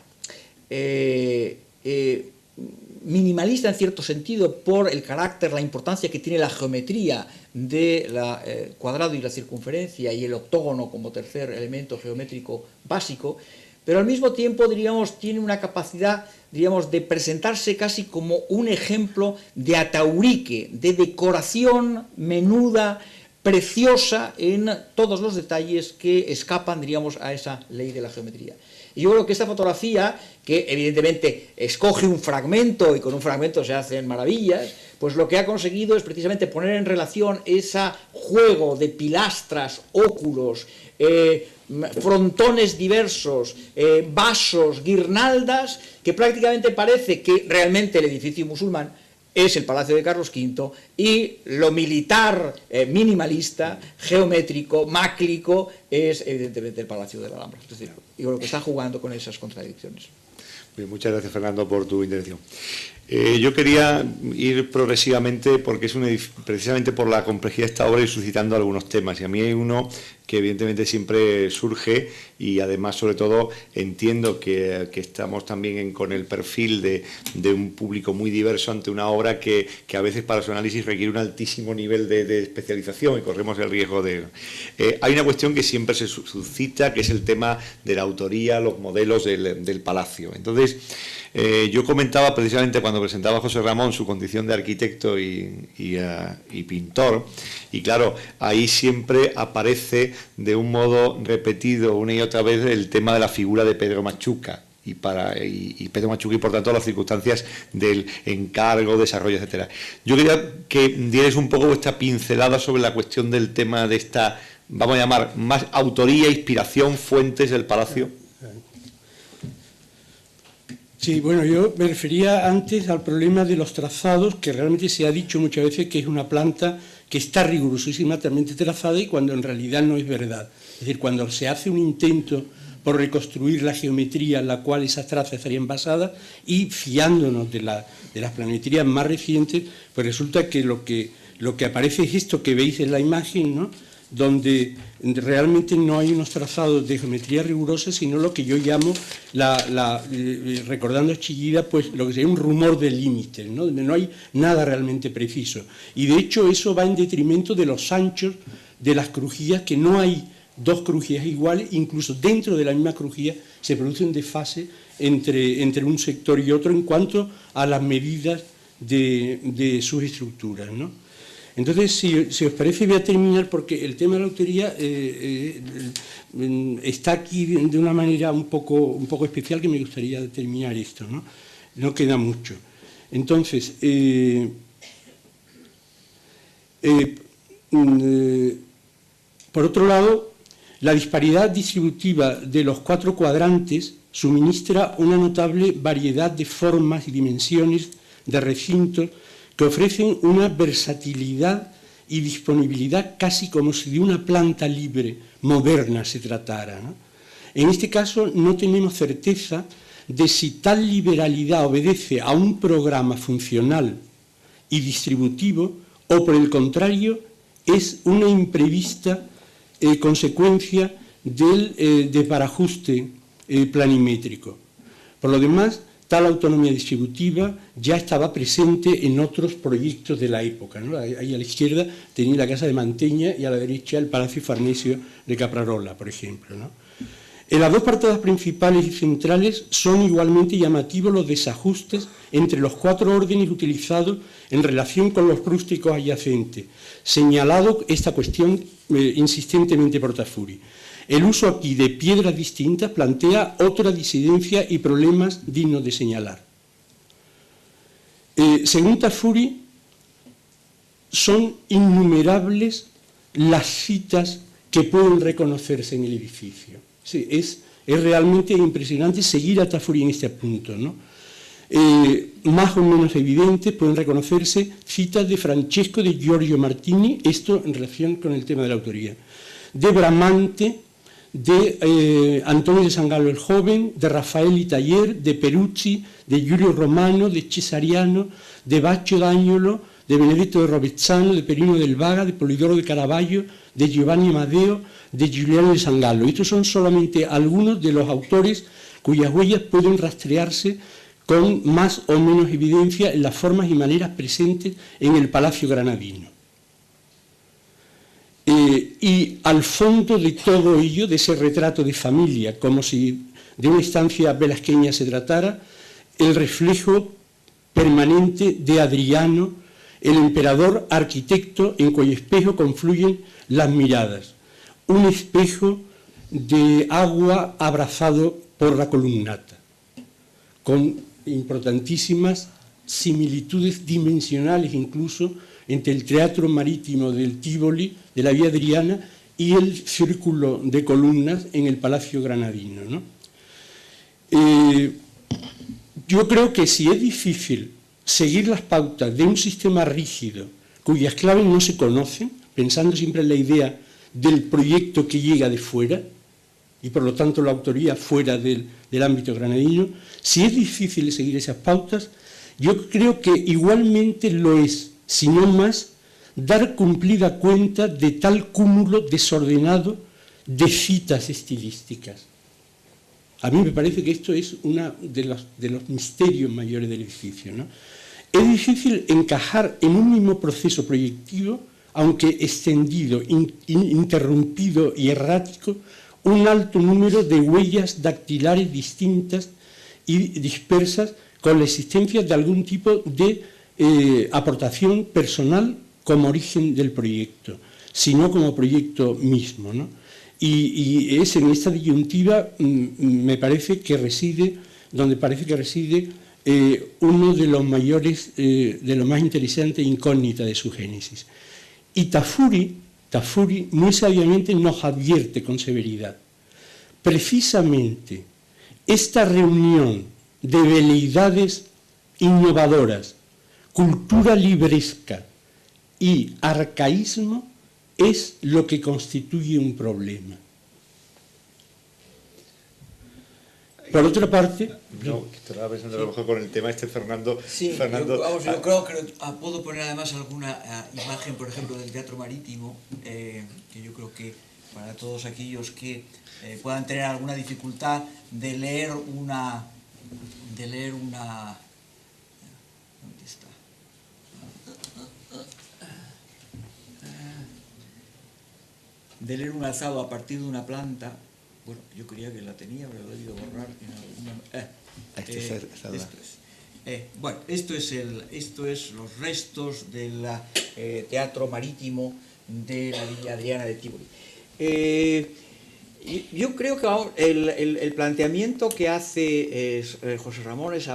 Speaker 3: minimalista en cierto sentido por el carácter, la importancia que tiene la geometría del cuadrado y la circunferencia y el octógono como tercer elemento geométrico básico, pero al mismo tiempo, diríamos, tiene una capacidad, diríamos, de presentarse casi como un ejemplo de ataurique, de decoración menuda, preciosa en todos los detalles que escapan, diríamos, a esa ley de la geometría. Y yo creo que esta fotografía, que evidentemente escoge un fragmento y con un fragmento se hacen maravillas, pues lo que ha conseguido es precisamente poner en relación ese juego de pilastras, óculos, frontones diversos, vasos, guirnaldas, que prácticamente parece que realmente el edificio musulmán es el Palacio de Carlos V y lo militar, minimalista, geométrico, máclico, es evidentemente el Palacio de la Alhambra. Es decir, yo creo que está jugando con esas contradicciones.
Speaker 1: Bien, muchas gracias, Fernando, por tu intervención. Yo quería ir progresivamente porque es precisamente por la complejidad de esta obra y suscitando algunos temas. Y a mí hay uno que evidentemente siempre surge, y además sobre todo entiendo que estamos también con el perfil de un público muy diverso ante una obra que a veces para su análisis requiere un altísimo nivel de especialización y corremos el riesgo de... hay una cuestión que siempre se suscita, que es el tema de la autoría, los modelos del palacio. Entonces, yo comentaba precisamente cuando presentaba a José Ramón su condición de arquitecto y pintor, y claro, ahí siempre aparece de un modo repetido una y otra vez el tema de la figura de Pedro Machuca, y Pedro Machuca, y por tanto las circunstancias del encargo, desarrollo, etcétera. Yo quería que dierais un poco vuestra pincelada sobre la cuestión del tema de esta, vamos a llamar, más autoría, inspiración, fuentes del palacio.
Speaker 2: Sí, bueno, yo me refería antes al problema de los trazados, que realmente se ha dicho muchas veces que es una planta que está rigurosísimamente trazada y cuando en realidad no es verdad. Es decir, cuando se hace un intento por reconstruir la geometría en la cual esas trazas estarían basadas y fiándonos de las planimetrías más recientes, pues resulta que lo que aparece es esto que veis en la imagen, ¿no?, donde realmente no hay unos trazados de geometría rigurosa, sino lo que yo llamo, recordando a Chillida, pues lo que sería un rumor de límites, ¿no?, donde no hay nada realmente preciso. Y de hecho eso va en detrimento de los anchos de las crujías, que no hay dos crujías iguales, incluso dentro de la misma crujía se produce un desfase entre un sector y otro en cuanto a las medidas de sus estructuras, ¿no? Entonces, si os parece, voy a terminar porque el tema de la autoría está aquí de una manera un poco especial que me gustaría terminar esto, ¿no? No queda mucho. Entonces, por otro lado, la disparidad distributiva de los 4 cuadrantes suministra una notable variedad de formas y dimensiones de recintos que ofrecen una versatilidad y disponibilidad casi como si de una planta libre moderna se tratara, ¿no? En este caso no tenemos certeza de si tal liberalidad obedece a un programa funcional y distributivo o por el contrario es una imprevista consecuencia del desbarajuste planimétrico. Por lo demás, tal autonomía distributiva ya estaba presente en otros proyectos de la época, ¿no? Ahí a la izquierda tenía la casa de Manteña y a la derecha el Palacio Farnesio de Caprarola, por ejemplo, ¿no? En las dos portadas principales y centrales son igualmente llamativos los desajustes entre los 4 órdenes utilizados en relación con los rústicos adyacentes, señalado esta cuestión insistentemente por Tafuri. El uso aquí de piedras distintas plantea otra disidencia y problemas dignos de señalar. Según Tafuri, son innumerables las citas que pueden reconocerse en el edificio. Sí, es realmente impresionante seguir a Tafuri en este punto, ¿no? Más o menos evidentes pueden reconocerse citas de Francesco de Giorgio Martini, esto en relación con el tema de la autoría, de Bramante, de Antonio de Sangallo el Joven, de Rafael Italler, de Peruzzi, de Giulio Romano, de Cesariano, de Baccio d'Agnolo, de Benedetto de Rovezzano, de Perino del Vaga, de Polidoro de Caravaggio, de Giovanni Amadeo, de Giuliano de Sangallo. Estos son solamente algunos de los autores cuyas huellas pueden rastrearse con más o menos evidencia en las formas y maneras presentes en el Palacio Granadino. Y al fondo de todo ello, de ese retrato de familia, como si de una estancia velasqueña se tratara, el reflejo permanente de Adriano, el emperador arquitecto en cuyo espejo confluyen las miradas. Un espejo de agua abrazado por la columnata, con importantísimas similitudes dimensionales incluso entre el teatro marítimo del Tívoli, de la Vía Adriana, y el círculo de columnas en el Palacio Granadino, ¿no? Yo creo que si es difícil seguir las pautas de un sistema rígido cuyas claves no se conocen, pensando siempre en la idea del proyecto que llega de fuera, y por lo tanto la autoría fuera del ámbito granadino, si es difícil seguir esas pautas, yo creo que igualmente lo es, si no más, dar cumplida cuenta de tal cúmulo desordenado de citas estilísticas. A mí me parece que esto es uno de los misterios mayores del edificio, ¿no? Es difícil encajar en un mismo proceso proyectivo, aunque extendido, interrumpido y errático, un alto número de huellas dactilares distintas y dispersas con la existencia de algún tipo de aportación personal como origen del proyecto, sino como proyecto mismo, ¿no? Y es en esta disyuntiva me parece que reside, donde parece que reside uno de los mayores, de lo más interesante incógnita de su génesis. Y Tafuri muy sabiamente nos advierte con severidad. Precisamente esta reunión de veleidades innovadoras, cultura libresca y arcaísmo es lo que constituye un problema. Por otra parte...
Speaker 1: No, estaba pensando a lo mejor con el tema Fernando...
Speaker 4: Sí,
Speaker 1: Fernando,
Speaker 4: yo creo que puedo poner además alguna imagen, por ejemplo, del Teatro Marítimo, que yo creo que para todos aquellos que puedan tener alguna dificultad de leer una... ¿Dónde está? De leer un alzado a partir de una planta. Bueno, yo creía que la tenía, pero lo he debido borrar en alguna... bueno, esto es los restos del Teatro Marítimo de la Villa Adriana de Tívoli. Yo creo que el planteamiento que hace José Ramón es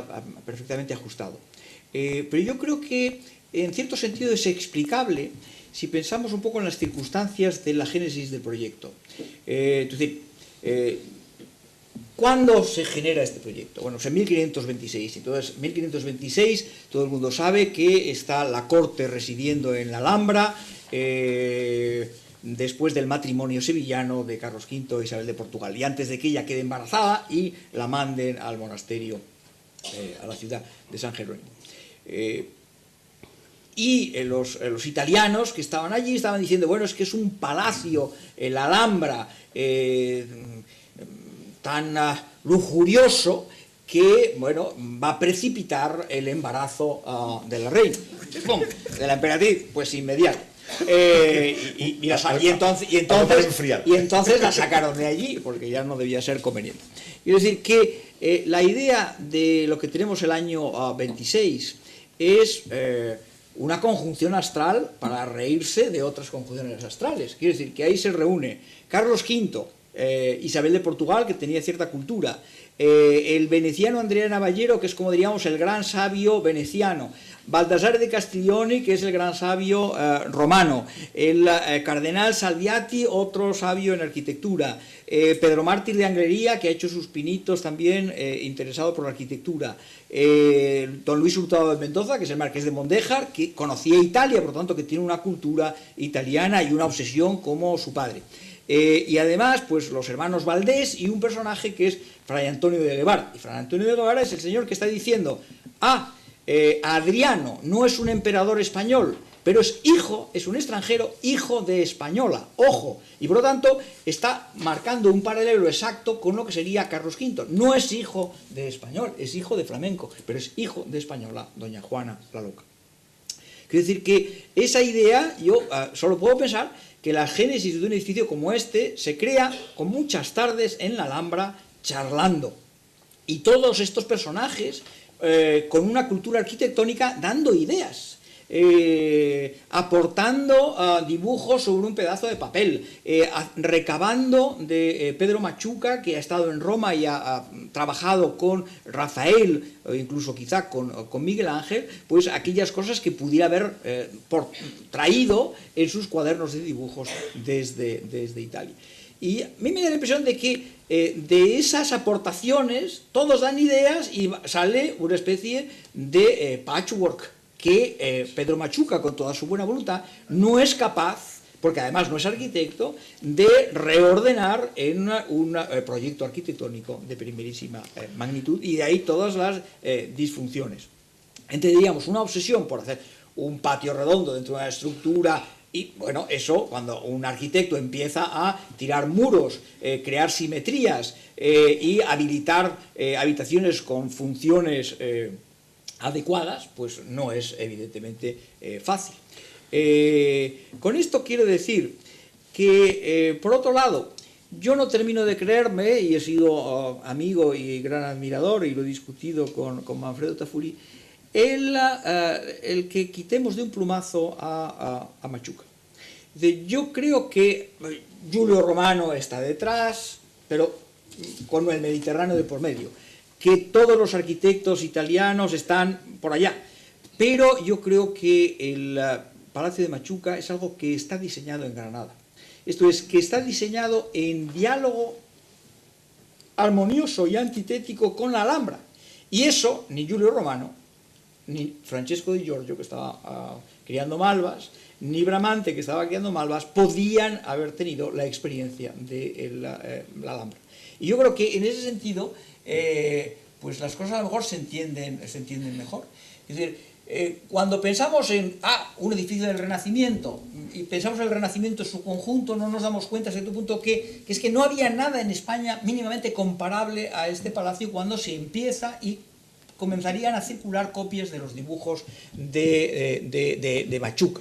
Speaker 4: perfectamente ajustado. Pero yo creo que en cierto sentido es explicable si pensamos un poco en las circunstancias de la génesis del proyecto. Es decir, ¿cuándo se genera este proyecto? Bueno, es en 1526. Entonces, en 1526 todo el mundo sabe que está la corte residiendo en la Alhambra, después del matrimonio sevillano de Carlos V e Isabel de Portugal, y antes de que ella quede embarazada y la manden al monasterio, a la ciudad de San Jerónimo. Y los italianos que estaban allí estaban diciendo, bueno, es que es un palacio, la Alhambra, tan lujurioso que, bueno, va a precipitar el embarazo de la reina, de la emperatriz, pues inmediato. Y entonces la sacaron de allí, porque ya no debía ser conveniente. Quiero decir que la idea de lo que tenemos el año 26 es una conjunción astral para reírse de otras conjunciones astrales. Quiero decir que ahí se reúne Carlos V, Isabel de Portugal, que tenía cierta cultura, el veneciano Andrea Navallero, que es como diríamos el gran sabio veneciano, Baldassare de Castiglioni, que es el gran sabio romano, el cardenal Salviati, otro sabio en arquitectura, Pedro Mártir de Anglería, que ha hecho sus pinitos también interesado por la arquitectura, don Luis Hurtado de Mendoza, que es el marqués de Mondéjar, que conocía Italia, por lo tanto que tiene una cultura italiana y una obsesión como su padre. Y además, pues los hermanos Valdés y un personaje que es Fray Antonio de Guevara. Y Fray Antonio de Guevara es el señor que está diciendo, Adriano no es un emperador español, pero es hijo, es un extranjero, hijo de española, ojo, y por lo tanto está marcando un paralelo exacto con lo que sería Carlos V. No es hijo de español, es hijo de flamenco, pero es hijo de española, doña Juana la Loca. Quiero decir que esa idea, yo solo puedo pensar que la génesis de un edificio como este se crea con muchas tardes en la Alhambra charlando, y todos estos personajes con una cultura arquitectónica dando ideas, aportando dibujos sobre un pedazo de papel, recabando de Pedro Machuca, que ha estado en Roma y ha trabajado con Rafael, o incluso quizá con Miguel Ángel, pues aquellas cosas que pudiera haber traído en sus cuadernos de dibujos desde Italia. Y a mí me da la impresión de que de esas aportaciones todos dan ideas y sale una especie de patchwork que Pedro Machuca, con toda su buena voluntad, no es capaz, porque además no es arquitecto, de reordenar en un proyecto arquitectónico de primerísima magnitud, y de ahí todas las disfunciones. Entonces, diríamos, una obsesión por hacer un patio redondo dentro de una estructura Y bueno, eso, cuando un arquitecto empieza a tirar muros, crear simetrías y habilitar habitaciones con funciones adecuadas, pues no es evidentemente fácil. Con esto quiero decir que, por otro lado, yo no termino de creerme, y he sido amigo y gran admirador, y lo he discutido con Manfredo Tafuri, el que quitemos de un plumazo a Machuca. Yo creo que Giulio Romano está detrás, pero con el Mediterráneo de por medio, que todos los arquitectos italianos están por allá, pero yo creo que el Palacio de Machuca es algo que está diseñado en Granada. Esto es, que está diseñado en diálogo armonioso y antitético con la Alhambra. Y eso ni Giulio Romano, ni Francesco di Giorgio, que estaba criando malvas, ni Bramante, que estaba criando malvas, podían haber tenido la experiencia de la Alhambra. Y yo creo que en ese sentido, pues las cosas a lo mejor se entienden mejor. Es decir, cuando pensamos en un edificio del Renacimiento, y pensamos en el Renacimiento en su conjunto, no nos damos cuenta a cierto punto que es que no había nada en España mínimamente comparable a este palacio cuando se empieza y comenzarían a circular copias de los dibujos de Machuca.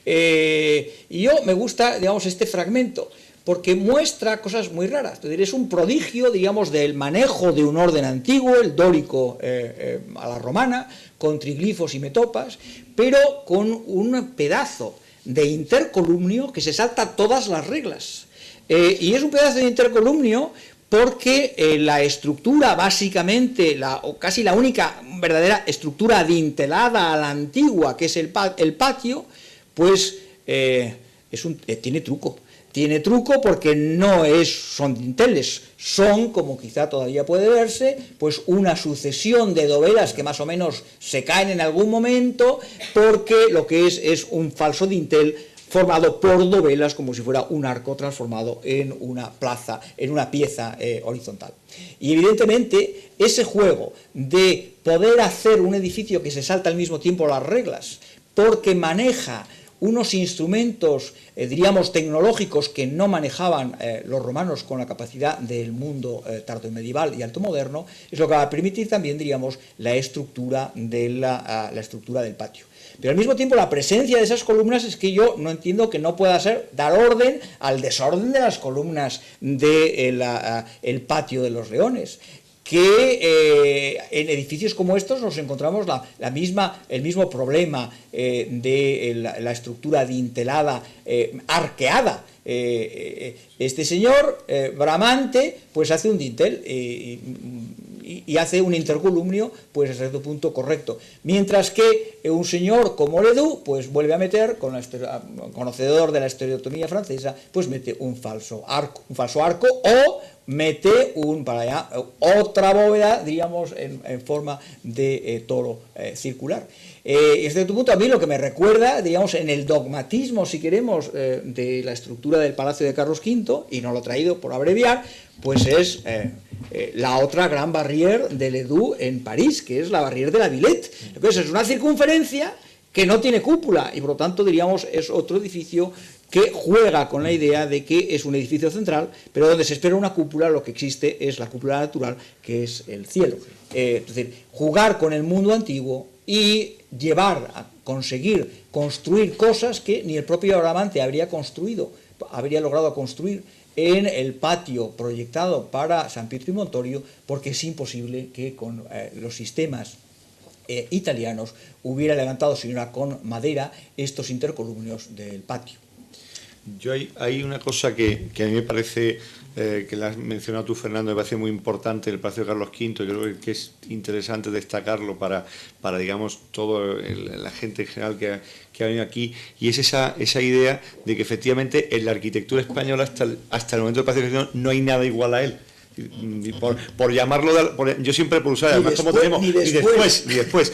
Speaker 4: Y yo me gusta, digamos, este fragmento, porque muestra cosas muy raras. Es decir, es un prodigio, digamos, del manejo de un orden antiguo, el dórico a la romana, con triglifos y metopas, pero con un pedazo de intercolumnio que se salta todas las reglas. Y es un pedazo de intercolumnio porque la estructura, básicamente, o casi la única verdadera estructura adintelada a la antigua, que es el patio, pues tiene truco. Tiene truco porque no son dinteles, son, como quizá todavía puede verse, pues una sucesión de dovelas que más o menos se caen en algún momento, porque lo que es un falso dintel formado por dovelas, como si fuera un arco transformado en una pieza horizontal. Y evidentemente ese juego de poder hacer un edificio que se salta al mismo tiempo las reglas, porque maneja unos instrumentos, diríamos, tecnológicos que no manejaban los romanos con la capacidad del mundo tardomedieval y alto moderno, es lo que va a permitir también, diríamos, la estructura del patio. Pero al mismo tiempo la presencia de esas columnas es que yo no entiendo que no pueda ser dar orden al desorden de las columnas del patio de los Leones, que en edificios como estos nos encontramos el mismo problema de la estructura dintelada, arqueada. Este señor, Bramante, pues hace un dintel y hace un intercolumnio, pues a cierto punto correcto. Mientras que un señor como Ledoux, pues vuelve a meter, conocedor de la estereotomía francesa, pues mete un falso arco o mete otra bóveda, diríamos, en forma de toro circular. En cierto punto, a mí lo que me recuerda, digamos, en el dogmatismo, si queremos, de la estructura del Palacio de Carlos V, y no lo he traído por abreviar, pues es la otra gran barrière de Ledoux en París, que es la barrière de la Villette. Entonces, es una circunferencia que no tiene cúpula, y por lo tanto, diríamos, es otro edificio que juega con la idea de que es un edificio central, pero donde se espera una cúpula, lo que existe es la cúpula natural, que es el cielo. Es decir, jugar con el mundo antiguo y conseguir construir cosas que ni el propio Bramante habría logrado construir en el patio proyectado para San Pietro y Montorio, porque es imposible que con los sistemas italianos hubiera levantado, sino con madera, estos intercolumnios del patio.
Speaker 1: Hay una cosa que a mí me parece, que la has mencionado tú, Fernando, me parece muy importante el Palacio de Carlos V, y creo que es interesante destacarlo para digamos, toda la gente en general que ha venido aquí, y es esa idea de que efectivamente en la arquitectura española hasta el momento del Palacio de Carlos V no hay nada igual a él. por llamarlo, yo siempre por usar, además como tenemos, ni después,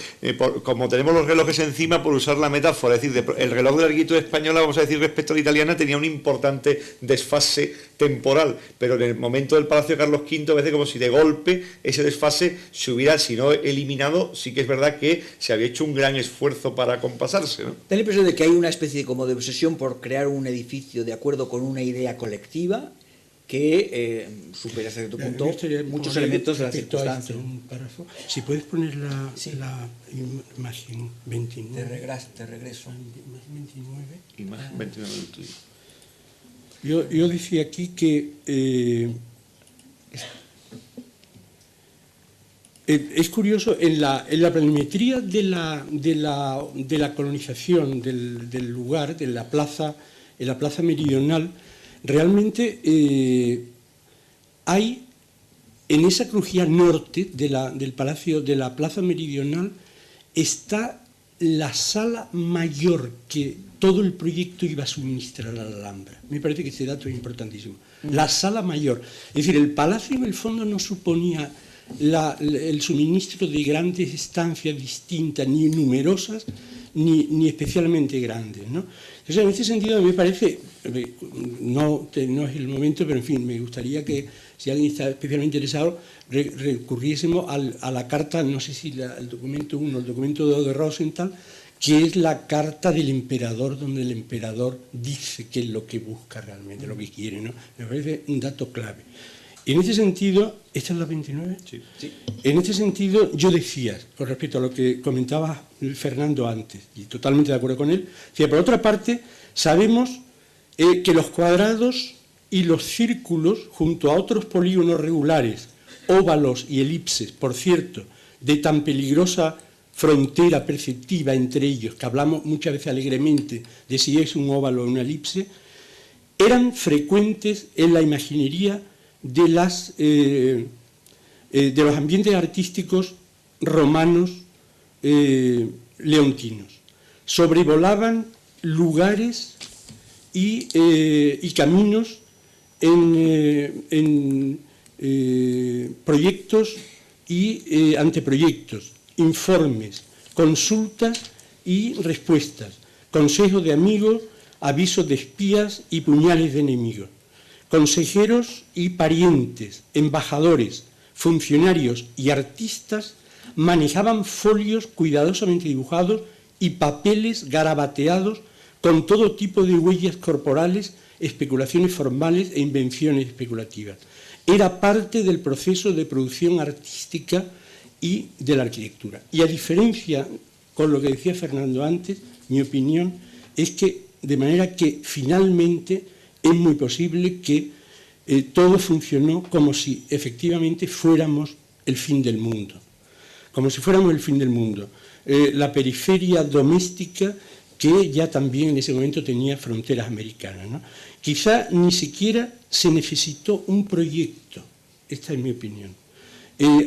Speaker 1: como tenemos los relojes encima, por usar la metáfora, es decir, el reloj de la arquitectura española, vamos a decir, respecto a la italiana, tenía un importante desfase temporal, pero en el momento del Palacio de Carlos V, a veces como si de golpe ese desfase se hubiera, si no eliminado, sí que es verdad que se había hecho un gran esfuerzo para compasarse, ¿no?
Speaker 3: Da la impresión de que hay una especie como de obsesión por crear un edificio de acuerdo con una idea colectiva que supera hasta cierto punto muchos elementos de la circunstancia.
Speaker 2: Un párrafo. Si puedes poner la imagen 29.
Speaker 3: Te regreso.
Speaker 2: Imagen 29.
Speaker 1: Imagen 29 del tuyo.
Speaker 2: Yo decía aquí que es curioso, en la planimetría de la colonización del lugar, en la plaza meridional, realmente hay en esa crujía norte del palacio, de la plaza meridional, está la sala mayor que todo el proyecto iba a suministrar a la Alhambra. Me parece que ese dato es importantísimo. La sala mayor. Es decir, el palacio en el fondo no suponía el suministro de grandes estancias distintas, ni numerosas, ni especialmente grandes, ¿no? Entonces, en este sentido, me parece, no es el momento, pero en fin, me gustaría que, si alguien está especialmente interesado, recurriésemos a la carta, no sé si el documento 1, el documento 2 de Rosenthal, que es la carta del emperador, donde el emperador dice qué es lo que busca realmente, lo que quiere, ¿no? Me parece un dato clave. En este sentido, ¿esta es la 29?
Speaker 1: Sí.
Speaker 2: En este sentido, yo decía, con respecto a lo que comentaba Fernando antes, y totalmente de acuerdo con él, decía, por otra parte, sabemos que los cuadrados y los círculos, junto a otros polígonos regulares, óvalos y elipses, por cierto, de tan peligrosa frontera perceptiva entre ellos, que hablamos muchas veces alegremente de si es un óvalo o una elipse, eran frecuentes en la imaginería de los ambientes artísticos romanos leontinos. Sobrevolaban lugares y caminos en proyectos y anteproyectos, informes, consultas y respuestas, consejos de amigos, avisos de espías y puñales de enemigos. Consejeros y parientes, embajadores, funcionarios y artistas manejaban folios cuidadosamente dibujados y papeles garabateados con todo tipo de huellas corporales, especulaciones formales e invenciones especulativas. Era parte del proceso de producción artística y de la arquitectura. Y a diferencia con lo que decía Fernando antes, mi opinión es que, de manera que finalmente es muy posible que todo funcionó como si efectivamente fuéramos el fin del mundo. Como si fuéramos el fin del mundo. La periferia doméstica que ya también en ese momento tenía fronteras americanas, ¿no? Quizá ni siquiera se necesitó un proyecto, esta es mi opinión.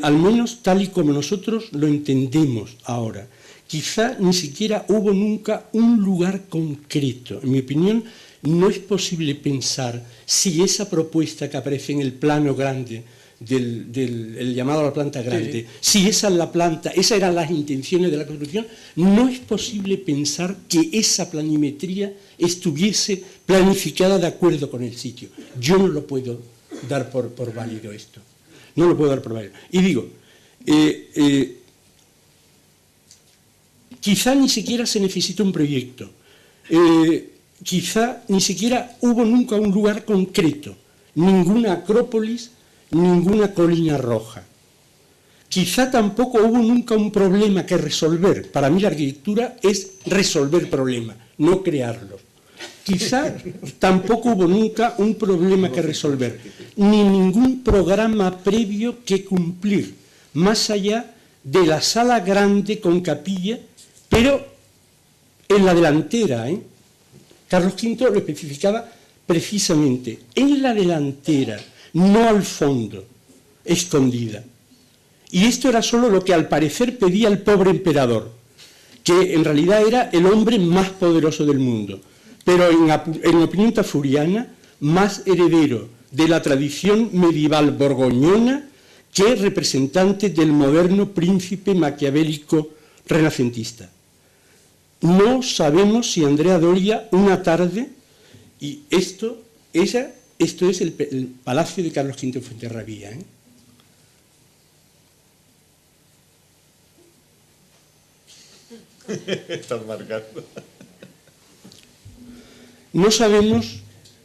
Speaker 2: Al menos tal y como nosotros lo entendemos ahora. Quizá ni siquiera hubo nunca un lugar concreto. En mi opinión, no es posible pensar si esa propuesta que aparece en el plano grande del llamado a la planta grande, si esa es la planta, esas eran las intenciones de la construcción, no es posible pensar que esa planimetría estuviese planificada de acuerdo con el sitio. Yo no lo puedo dar por válido esto. No lo puedo dar por válido. Y digo, quizá ni siquiera se necesitó un proyecto. Quizá ni siquiera hubo nunca un lugar concreto, ninguna acrópolis, ninguna colina roja. Quizá tampoco hubo nunca un problema que resolver. Para mí la arquitectura es resolver problemas, no crearlos. Quizá tampoco hubo nunca un problema que resolver, ni ningún programa previo que cumplir, más allá de la sala grande con capilla, pero en la delantera, Carlos V lo especificaba precisamente, en la delantera, no al fondo, escondida. Y esto era solo lo que al parecer pedía el pobre emperador, que en realidad era el hombre más poderoso del mundo, pero en opinión tafuriana, más heredero de la tradición medieval borgoñona que representante del moderno príncipe maquiavélico renacentista. No sabemos si Andrea Doria una tarde, y esto es el Palacio de Carlos V de Fuenterrabía, ¿eh?
Speaker 1: Estás marcando.
Speaker 2: No sabemos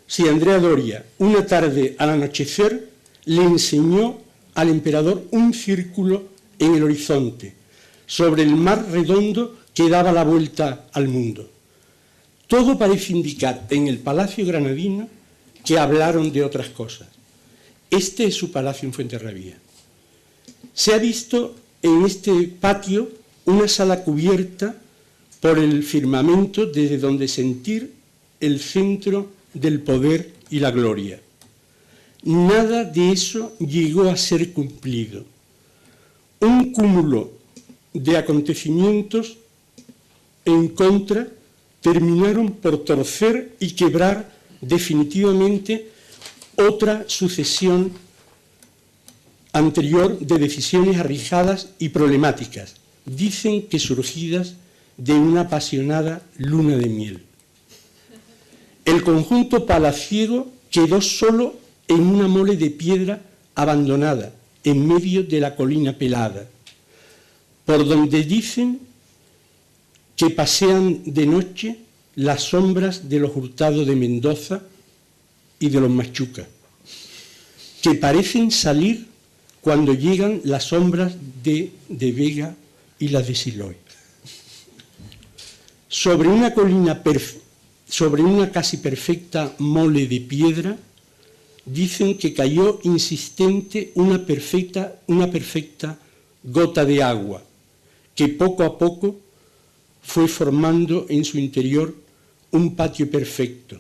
Speaker 2: si Andrea Doria, una tarde al anochecer, le enseñó al emperador un círculo en el horizonte, sobre el mar redondo que daba la vuelta al mundo. Todo parece indicar en el Palacio Granadino que hablaron de otras cosas. Este es su palacio en Fuenterrabía. Se ha visto en este patio una sala cubierta por el firmamento desde donde sentir el centro del poder y la gloria. Nada de eso llegó a ser cumplido. Un cúmulo de acontecimientos en contra terminaron por torcer y quebrar definitivamente otra sucesión anterior de decisiones arriesgadas y problemáticas, dicen que surgidas de una apasionada luna de miel. El conjunto palaciego quedó solo en una mole de piedra abandonada, en medio de la colina pelada, por donde dicen que pasean de noche las sombras de los Hurtado de Mendoza y de los Machuca, que parecen salir cuando llegan las sombras de Vega y las de Siloé. Sobre una colina sobre una casi perfecta mole de piedra, dicen que cayó insistente una perfecta gota de agua, que poco a poco fue formando en su interior un patio perfecto.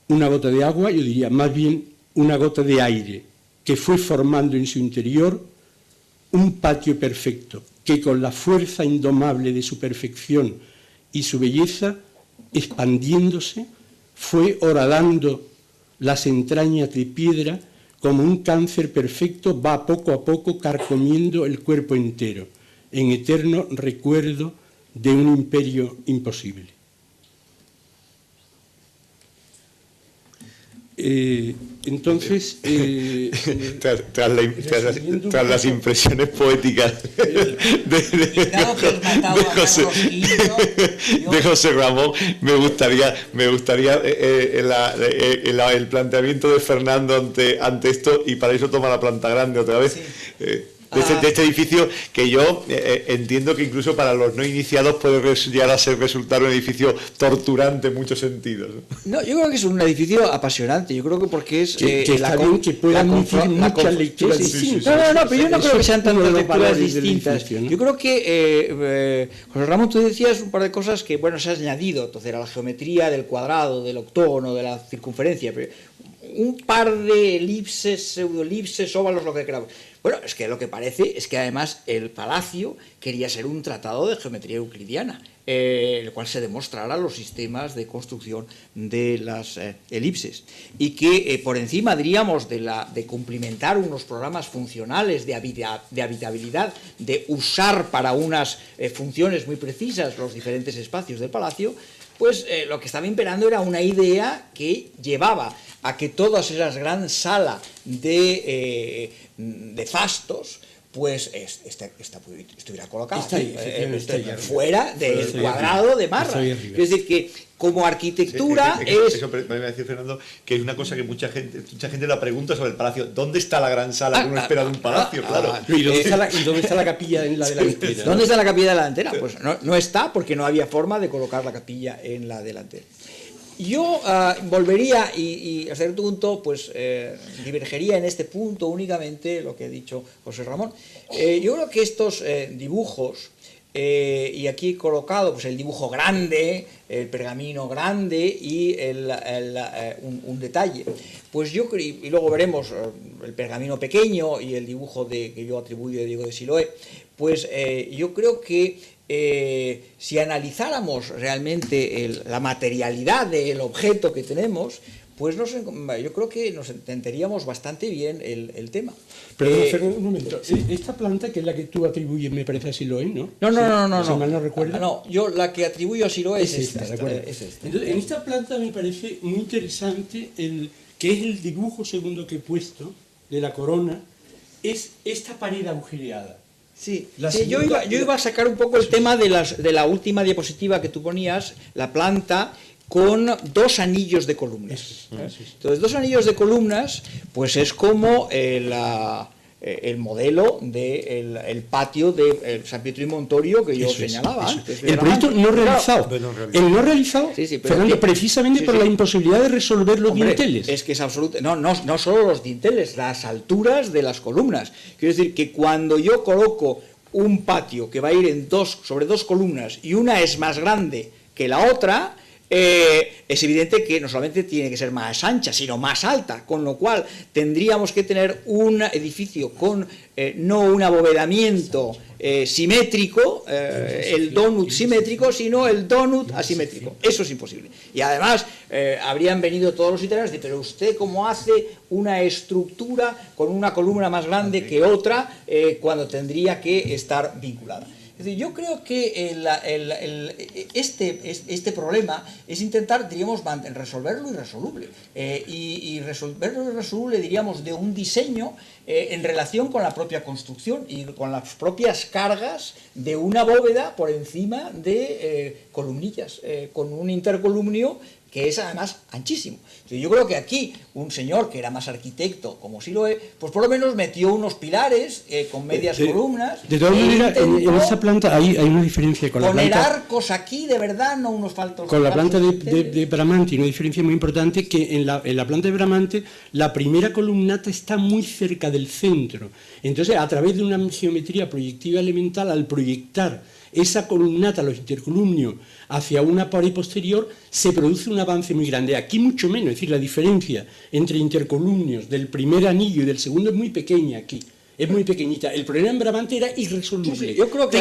Speaker 2: Una gota de agua, yo diría más bien una gota de aire, que fue formando en su interior un patio perfecto, que con la fuerza indomable de su perfección y su belleza, expandiéndose, fue horadando las entrañas de piedra como un cáncer perfecto va poco a poco carcomiendo el cuerpo entero, en eterno recuerdo de un imperio imposible. Entonces,
Speaker 1: tras las impresiones poéticas de José Ramón, me gustaría el planteamiento de Fernando ante esto, y para eso toma la planta grande otra vez. Sí. De este edificio, que yo entiendo que incluso para los no iniciados puede llegar a resultar un edificio torturante en muchos sentidos.
Speaker 3: No, yo creo que es un edificio apasionante. Yo creo que porque es
Speaker 2: que puedan muchas lecturas distintas.
Speaker 3: No, pero yo no creo que sean tantas lecturas distintas. Yo creo que José Ramón, tú decías un par de cosas que, bueno, se has añadido, entonces, a la geometría del cuadrado, del octógono, de la circunferencia, pero un par de elipses, pseudoelipses, óvalos, lo que queramos. Bueno, es que lo que parece es que además el palacio quería ser un tratado de geometría euclidiana, el cual se demostrara los sistemas de construcción de las elipses, y que por encima, diríamos, de cumplimentar unos programas funcionales de habitabilidad, de usar para unas funciones muy precisas los diferentes espacios del palacio, pues lo que estaba imperando era una idea que llevaba a que todas esas grandes salas de fastos, pues estuviera colocada fuera del cuadrado de Marra. Es decir, que como arquitectura
Speaker 1: Eso me va a decir Fernando, que es una cosa que mucha gente la pregunta sobre el palacio. ¿Dónde está la gran sala que uno espera de un palacio? Claro.
Speaker 2: ¿Y dónde está la capilla en la delantera?
Speaker 3: ¿Dónde está la capilla de la delantera? Pues no está, porque no había forma de colocar la capilla en la delantera. Yo volvería y a cierto punto pues divergería en este punto únicamente lo que ha dicho José Ramón. Yo creo que estos dibujos, y aquí he colocado pues el dibujo grande, el pergamino grande y un detalle, pues yo creo, y luego veremos el pergamino pequeño y el dibujo que yo atribuyo a Diego de Siloé, pues yo creo que si analizáramos realmente la materialidad del objeto que tenemos, pues yo creo que nos entenderíamos bastante bien el tema.
Speaker 2: Pero Fernando, un momento. Esta planta, que es la que tú atribuyes, me parece a Siloé, ¿no?
Speaker 3: No.
Speaker 2: Si mal no recuerdo.
Speaker 3: No, yo la que atribuyo a Siloé es esta.
Speaker 2: ¿De acuerdo? Entonces, en esta planta me parece muy interesante que es el dibujo segundo que he puesto de la corona, es esta pared agujereada.
Speaker 3: Sí, yo iba a sacar un poco el tema de la última diapositiva que tú ponías, la planta con dos anillos de columnas. Entonces, dos anillos de columnas, pues es como el modelo del patio de San Pietro y Montorio que yo señalaba antes.
Speaker 2: El proyecto no realizado. El no realizado, Fernando, precisamente por la imposibilidad de resolver los dinteles.
Speaker 3: Es que es absoluto. No solo los dinteles, las alturas de las columnas. Quiero decir que cuando yo coloco un patio que va a ir sobre dos columnas y una es más grande que la otra, es evidente que no solamente tiene que ser más ancha, sino más alta, con lo cual tendríamos que tener un edificio con no un abovedamiento simétrico, el donut simétrico, sino el donut asimétrico. Eso es imposible. Y además habrían venido todos los italianos y decir, pero usted cómo hace una estructura con una columna más grande que otra cuando tendría que estar vinculada. Es decir, yo creo que este problema es intentar, diríamos, resolverlo irresoluble. Y resolverlo irresoluble, diríamos, de un diseño en relación con la propia construcción y con las propias cargas de una bóveda por encima de columnillas, con un intercolumnio que es además anchísimo. Yo creo que aquí un señor que era más arquitecto, como Siloé, pues por lo menos metió unos pilares con medias columnas.
Speaker 2: De todas maneras, en esta planta hay una diferencia con la planta...
Speaker 3: Poner arcos aquí, de verdad, no unos faltos...
Speaker 2: Con la planta de Bramante, una diferencia muy importante, que en la planta de Bramante la primera columnata está muy cerca del centro. Entonces, a través de una geometría proyectiva elemental, al proyectar esa columnata, los intercolumnios, hacia una pared posterior, se produce un avance muy grande. Aquí mucho menos, es decir, la diferencia entre intercolumnios del primer anillo y del segundo es muy pequeña aquí. Es muy pequeñita. El problema en Bramante era irresoluble.
Speaker 3: Sí. Yo creo que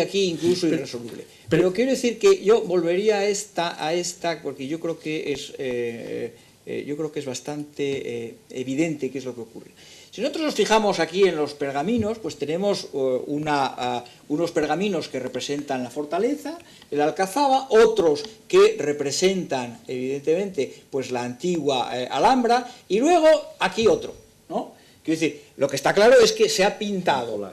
Speaker 3: aquí incluso irresoluble. Pero quiero decir que yo volvería a esta porque yo creo que es bastante evidente qué es lo que ocurre. Si nosotros nos fijamos aquí en los pergaminos, pues tenemos unos pergaminos que representan la fortaleza, el Alcazaba, otros que representan, evidentemente, pues la antigua Alhambra, y luego aquí otro, ¿no? Quiero decir, lo que está claro es que se ha pintado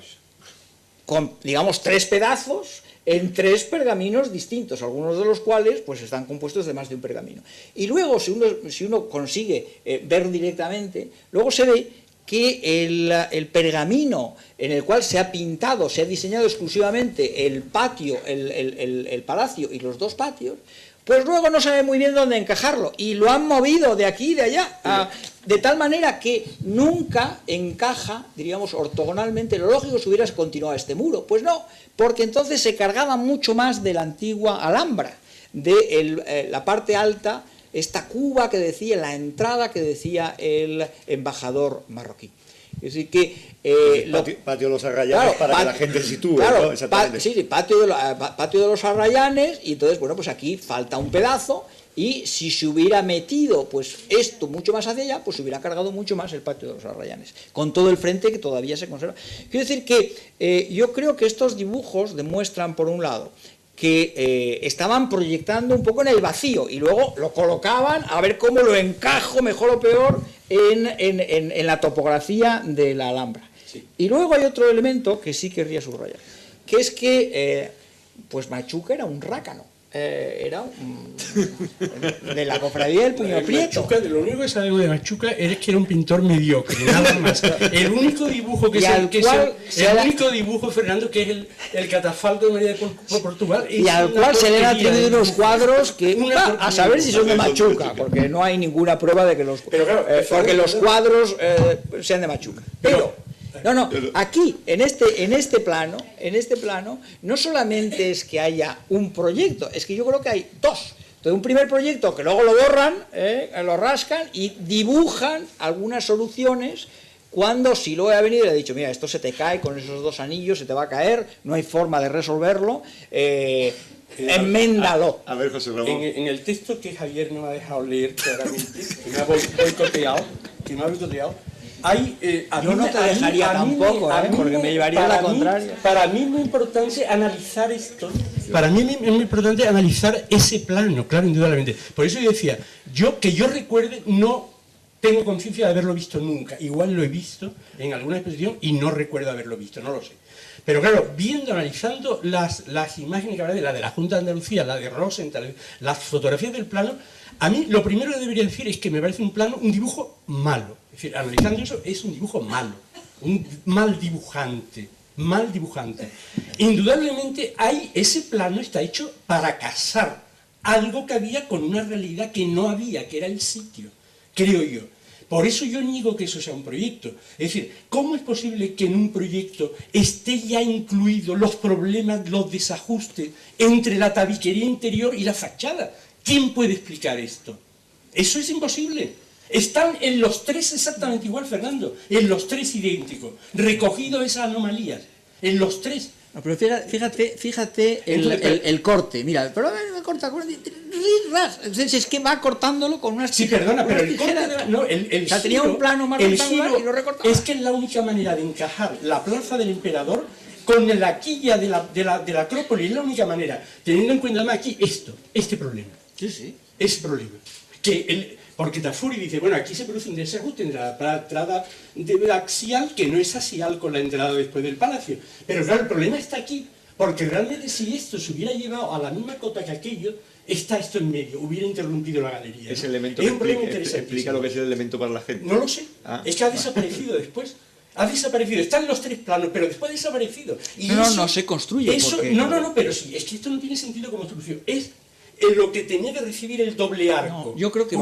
Speaker 3: con, digamos, 3 pedazos en 3 pergaminos distintos, algunos de los cuales pues están compuestos de más de un pergamino. Y luego, si uno consigue ver directamente, luego se ve que el pergamino en el cual se ha pintado, se ha diseñado exclusivamente el patio, el palacio y los 2 patios, pues luego no sabe muy bien dónde encajarlo y lo han movido de aquí y de allá, de tal manera que nunca encaja, diríamos, ortogonalmente. Lo lógico si hubieras continuado este muro, pues no, porque entonces se cargaba mucho más de la antigua Alhambra, de la parte alta, esta cuba que decía, la entrada que decía el embajador marroquí. Es decir, que...
Speaker 1: patio de los Arrayanes, para que la gente se sitúe,
Speaker 3: claro,
Speaker 1: ¿no? Exactamente.
Speaker 3: Sí, patio de los Arrayanes, y entonces, bueno, pues aquí falta un pedazo, y si se hubiera metido pues esto mucho más hacia allá, pues se hubiera cargado mucho más el patio de los Arrayanes, con todo el frente que todavía se conserva. Quiero decir que yo creo que estos dibujos demuestran, por un lado, que estaban proyectando un poco en el vacío y luego lo colocaban a ver cómo lo encajo, mejor o peor, en la topografía de la Alhambra. Sí. Y luego hay otro elemento que sí querría subrayar, que es que pues Machuca era un rácano. Era de la cofradía del Puño Prieto.
Speaker 2: Machuca, lo único que sabemos de Machuca es que era un pintor mediocre, nada más. El único dibujo dibujo, Fernando, que es el catafalco de María de Portugal,
Speaker 3: y al cual se le han atribuido unos cuadros que a saber si son de Machuca, porque no hay ninguna prueba de que porque los cuadros sean de Machuca. Pero aquí, en este plano, no solamente es que haya un proyecto, es que yo creo que hay 2. Entonces, un primer proyecto que luego lo borran, lo rascan y dibujan algunas soluciones cuando Siloé ha venido y le ha dicho, mira, esto se te cae con esos 2 anillos, se te va a caer, no hay forma de resolverlo, enméndalo.
Speaker 1: A ver, José Ramón.
Speaker 2: En el texto que Javier no me ha dejado leer claramente, que me ha boicoteado, hay...
Speaker 3: Yo no te dejaría tampoco, porque me llevaría a la contraria.
Speaker 2: Para mí es muy importante analizar esto. Para mí es muy importante analizar ese plano, claro, indudablemente. Por eso yo decía, que yo recuerde, no tengo conciencia de haberlo visto nunca. Igual lo he visto en alguna exposición y no recuerdo haberlo visto, no lo sé. Pero claro, analizando las imágenes que habrá de la Junta de Andalucía, la de Rosenthal, las fotografías del plano, a mí lo primero que debería decir es que me parece un dibujo malo. Es decir, analizando eso, es un dibujo malo, un mal dibujante. Indudablemente ese plano está hecho para casar algo que había con una realidad que no había, que era el sitio, creo yo. Por eso yo niego que eso sea un proyecto. Es decir, ¿cómo es posible que en un proyecto esté ya incluido los problemas, los desajustes entre la tabiquería interior y la fachada? ¿Quién puede explicar esto? Eso es imposible. Están en los 3 exactamente igual, Fernando, en los 3 idénticos, recogido esas anomalías, en los 3.
Speaker 3: No, pero fíjate el corte, mira, pero a ver, me corta, es que va cortándolo con unas
Speaker 2: Sí, perdona, pero el corte
Speaker 3: o sea, tenía un plano más rectangular y lo recortaba.
Speaker 2: Es que es la única manera de encajar la plaza del emperador con la quilla de la Acrópolis, es la única manera, teniendo en cuenta además aquí este problema.
Speaker 3: Sí.
Speaker 2: Ese problema. Porque Tafuri dice, bueno, aquí se produce un desajuste entre la entrada axial, que no es axial con la entrada después del palacio. Pero claro, el problema está aquí, porque realmente si esto se hubiera llevado a la misma cota que aquello, está esto en medio, hubiera interrumpido la galería.
Speaker 1: Ese elemento
Speaker 2: es un problema interesante.
Speaker 1: Explica lo que es el elemento para la gente.
Speaker 2: No lo sé, es que ha desaparecido después. Ha desaparecido, están los 3 planos, pero después ha desaparecido. Y
Speaker 3: no se construye.
Speaker 2: No, pero sí, es que esto no tiene sentido como construcción. Es lo que tenía que recibir el doble arco.
Speaker 3: No, yo creo que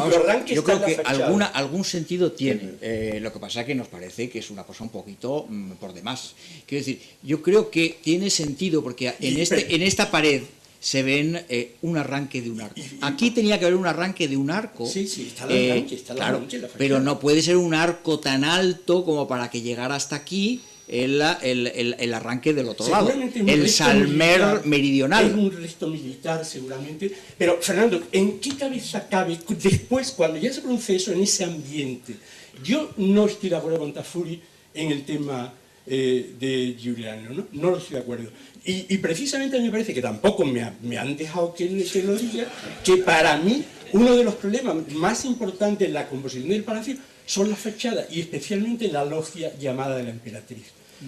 Speaker 3: algún sentido tiene. Lo que pasa es que nos parece que es una cosa un poquito por demás. Quiero decir, yo creo que tiene sentido porque en esta pared se ven un arranque de un arco. Aquí tenía que haber un arranque de un arco.
Speaker 2: Sí, está el arranque,
Speaker 3: claro, pero no puede ser un arco tan alto como para que llegara hasta aquí el arranque del otro lado, el Salmer meridional.
Speaker 2: Es un resto militar seguramente, pero Fernando, ¿en qué cabeza cabe después, cuando ya se produce eso en ese ambiente? Yo no estoy de acuerdo con Tafuri en el tema de Giuliano, no lo estoy de acuerdo. Y precisamente a mí me parece que tampoco me han dejado que lo diga, que para mí uno de los problemas más importantes en la composición del palacio son las fachadas y especialmente la logia llamada de la emperatriz.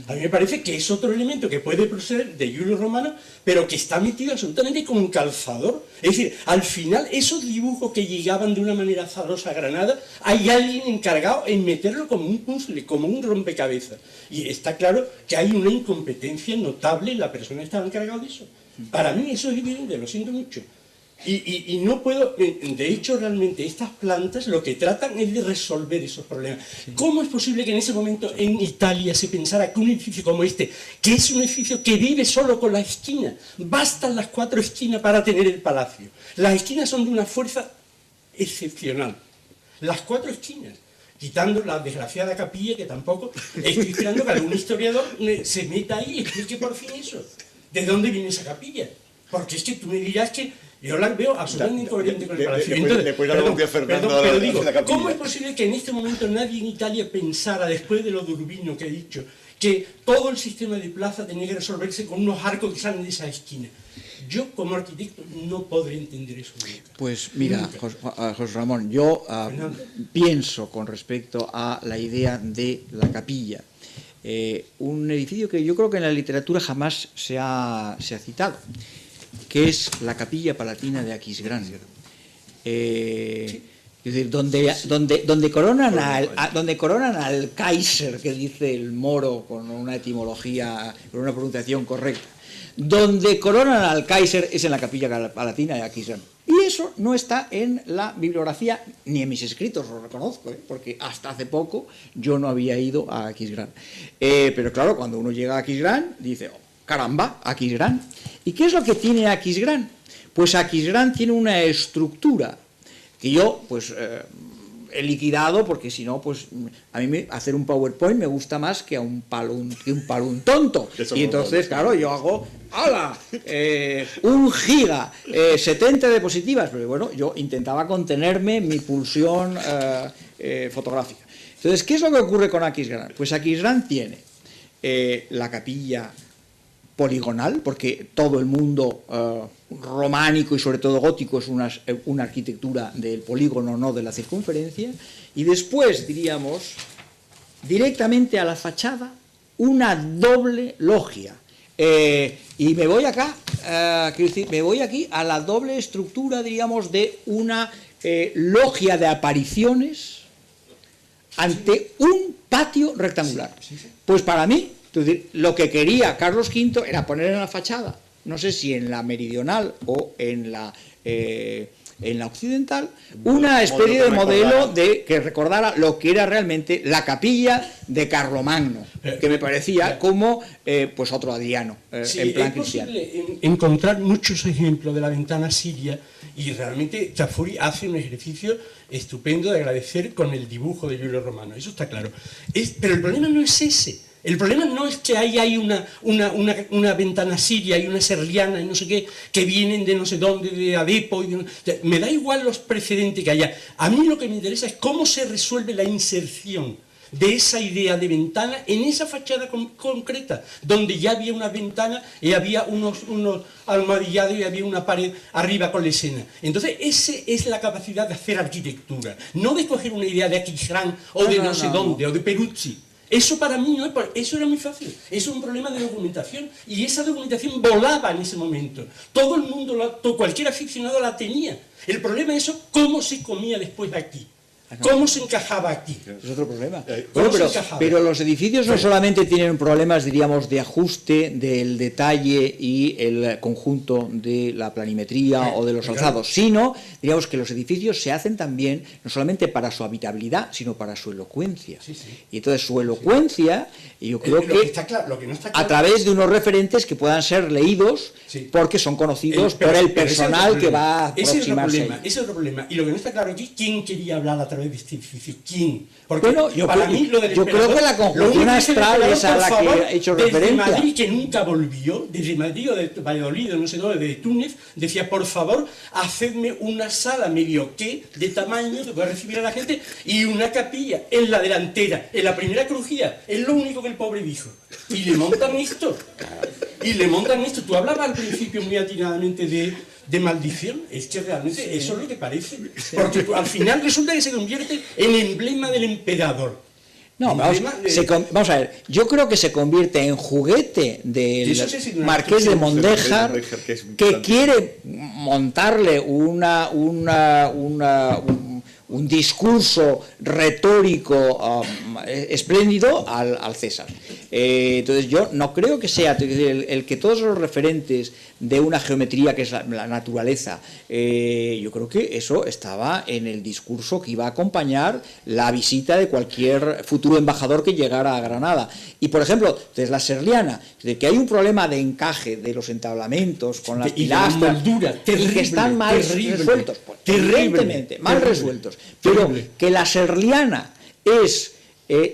Speaker 2: A mí me parece que es otro elemento que puede proceder de Giulio Romano, pero que está metido absolutamente como un calzador. Es decir, al final esos dibujos que llegaban de una manera azarosa a Granada, hay alguien encargado en meterlo como un puzzle, como un rompecabezas. Y está claro que hay una incompetencia notable en la persona que estaba encargada de eso. Para mí eso es evidente, lo siento mucho. Y no puedo, de hecho realmente estas plantas lo que tratan es de resolver esos problemas. ¿Cómo es posible que en ese momento en Italia se pensara que un edificio como este, que es un edificio que vive solo con la esquina, bastan las 4 esquinas para tener el palacio? Las esquinas son de una fuerza excepcional, las 4 esquinas, quitando la desgraciada capilla que tampoco estoy esperando que algún historiador se meta ahí y explique por fin eso. ¿De dónde viene esa capilla? Porque es que tú me dirás que yo la veo absolutamente incoherente con el palacio. Pero digo, ¿cómo es posible que en este momento nadie en Italia pensara, después de lo de Urbino que he dicho, que todo el sistema de plaza tenía que resolverse con unos arcos que salen de esa esquina? Yo, como arquitecto, no podré entender eso.
Speaker 3: Pues mira, José Ramón, yo pienso con respecto a la idea de la capilla. Un edificio que yo creo que en la literatura jamás se ha citado, que es la Capilla Palatina de Aquisgrán. Es decir, donde coronan al Kaiser, que dice el moro con una etimología, con una pronunciación correcta. Donde coronan al Kaiser es en la Capilla Palatina de Aquisgrán. Y eso no está en la bibliografía ni en mis escritos, lo reconozco, porque hasta hace poco yo no había ido a Aquisgrán. Pero claro, cuando uno llega a Aquisgrán, dice, oh, caramba, Aquisgrán. ¿Y qué es lo que tiene Aquisgrán? Pues Aquisgrán tiene una estructura que yo, pues, he liquidado, porque si no, pues a mí hacer un PowerPoint me gusta más que un palo un tonto. Y entonces, claro, yo hago, ¡hala! 1 giga, 70 diapositivas, pero bueno, yo intentaba contenerme mi pulsión fotográfica. Entonces, ¿qué es lo que ocurre con Aquisgrán? Pues Aquisgrán tiene la capilla poligonal, porque todo el mundo románico y sobre todo gótico es una arquitectura del polígono, no de la circunferencia, y después, diríamos, directamente a la fachada, una doble logia. Y me voy acá, quiero decir, me voy aquí a la doble estructura, diríamos, de una logia de apariciones ante un patio rectangular. Pues para mí, lo que quería Carlos V era poner en la fachada, no sé si en la meridional o en la occidental, una especie de modelo que recordara lo que era realmente la capilla de Carlomagno, que me parecía como pues otro Adriano, en plan cristiano.
Speaker 2: Es posible encontrar muchos ejemplos de la ventana siria, y realmente Tafuri hace un ejercicio estupendo de agradecer con el dibujo de Giulio Romano, eso está claro. Pero el problema no es ese. El problema no es que ahí hay una ventana siria y una serliana y no sé qué, que vienen de no sé dónde, de Adepo. Me da igual los precedentes que haya. A mí lo que me interesa es cómo se resuelve la inserción de esa idea de ventana en esa fachada concreta, donde ya había una ventana y había unos almohadillados y había una pared arriba con la escena. Entonces, esa es la capacidad de hacer arquitectura, no de coger una idea de Aquisgrán o de no sé dónde, o de Peruzzi. Eso para mí no es, eso era muy fácil, eso es un problema de documentación, y esa documentación volaba en ese momento. Todo el mundo, cualquier aficionado la tenía. El problema es eso, cómo se comía después aquí. ¿Cómo se encajaba aquí?
Speaker 3: Es otro problema. Bueno, pero los edificios no solamente tienen problemas, diríamos, de ajuste del detalle y el conjunto de la planimetría o de los alzados, sino, diríamos, que los edificios se hacen también no solamente para su habitabilidad, sino para su elocuencia. Y entonces su elocuencia, yo creo que a través de unos referentes que puedan ser leídos, porque son conocidos por el personal que va a aproximarse.
Speaker 2: Ese es otro problema. Y lo que no está claro aquí, ¿quién quería hablar a través de este edificio? ¿Quién? Porque
Speaker 3: bueno, yo creo que la conjunción astral es a la que he hecho referencia.
Speaker 2: Desde Madrid, que nunca volvió, desde Madrid o de Valladolid, no sé dónde, de Túnez, decía, por favor, hacedme una sala medio que de tamaño que pueda recibir a la gente y una capilla en la delantera, en la primera crujía. Es lo único que el pobre dijo. Y le montan esto. Tú hablabas al principio muy atinadamente de maldición, es que realmente eso es lo que parece, porque al final resulta que se convierte en emblema del emperador.
Speaker 3: No, vamos a ver, yo creo que se convierte en juguete del marqués de Mondéjar, que quiere montarle un discurso retórico espléndido al César. Entonces yo no creo que sea el que todos los referentes de una geometría que es la naturaleza, yo creo que eso estaba en el discurso que iba a acompañar la visita de cualquier futuro embajador que llegara a Granada. Y por ejemplo, desde la serliana, de que hay un problema de encaje de los entablamentos con las pilastras y que están mal resueltos, terriblemente mal resueltos, pero que la serliana es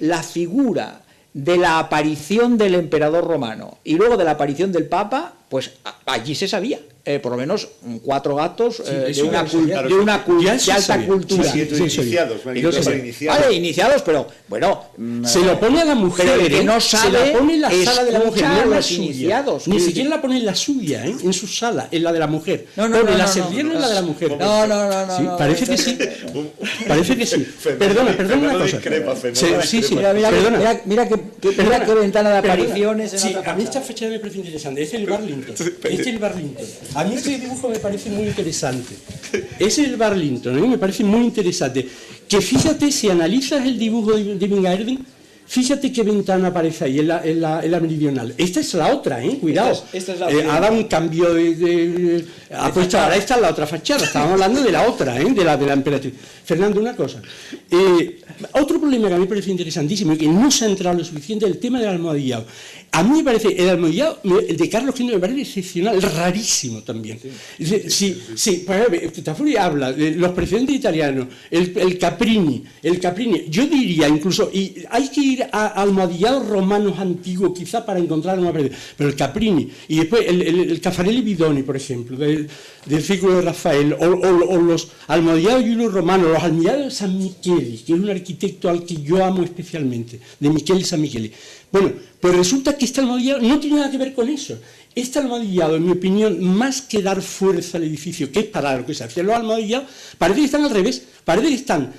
Speaker 3: la figura de la aparición del emperador romano y luego de la aparición del papa, pues allí se sabía. Por lo menos 4 gatos de una alta cultura. Iniciados, pero bueno,
Speaker 2: se lo pone a la mujer,
Speaker 3: que no sabe,
Speaker 2: se la pone en la sala de la mujer, no en la suya.
Speaker 3: Iniciados.
Speaker 2: Ni siquiera la pone en la suya, en su sala, en la de la mujer. La serliana en la de la mujer.
Speaker 3: No.
Speaker 2: Parece que sí. Parece que sí. Perdona una cosa. Sí.
Speaker 3: Mira qué ventana de apariciones.
Speaker 2: Sí, a mí esta fecha me parece interesante. Es el Burlington. A mí este dibujo me parece muy interesante. Es el Burlington, me parece muy interesante. Que fíjate, si analizas el dibujo de Vingaerden, fíjate qué ventana aparece ahí, en la meridional. Esta es la otra, cuidado.
Speaker 3: Esta es la
Speaker 2: ha dado un cambio ha puesto, ahora esta es la otra fachada. Estábamos hablando de la otra, de la emperatriz. Fernando, una cosa. Otro problema que a mí me parece interesantísimo y que no se ha entrado lo suficiente es el tema del almohadillado. A mí me parece, el almohadillado de Carlos V me parece excepcional, rarísimo también. Sí, Tafuri habla de los precedentes italianos, el Caprini. Yo diría incluso, y hay que ir a almohadillados romanos antiguos quizá para encontrar una pared, pero el Caprini, y después el Caffarelli Bidoni, por ejemplo, del círculo de Rafael, o los almohadillados Julio Romano, los almohadillados de San Micheli, que es un arquitecto al que yo amo especialmente, de Michele San Micheli. Bueno, pues resulta que este almohadillado no tiene nada que ver con eso. Este almohadillado, en mi opinión, más que dar fuerza al edificio, que es para lo que se hacían los almohadillados, parece que están al revés, parece que están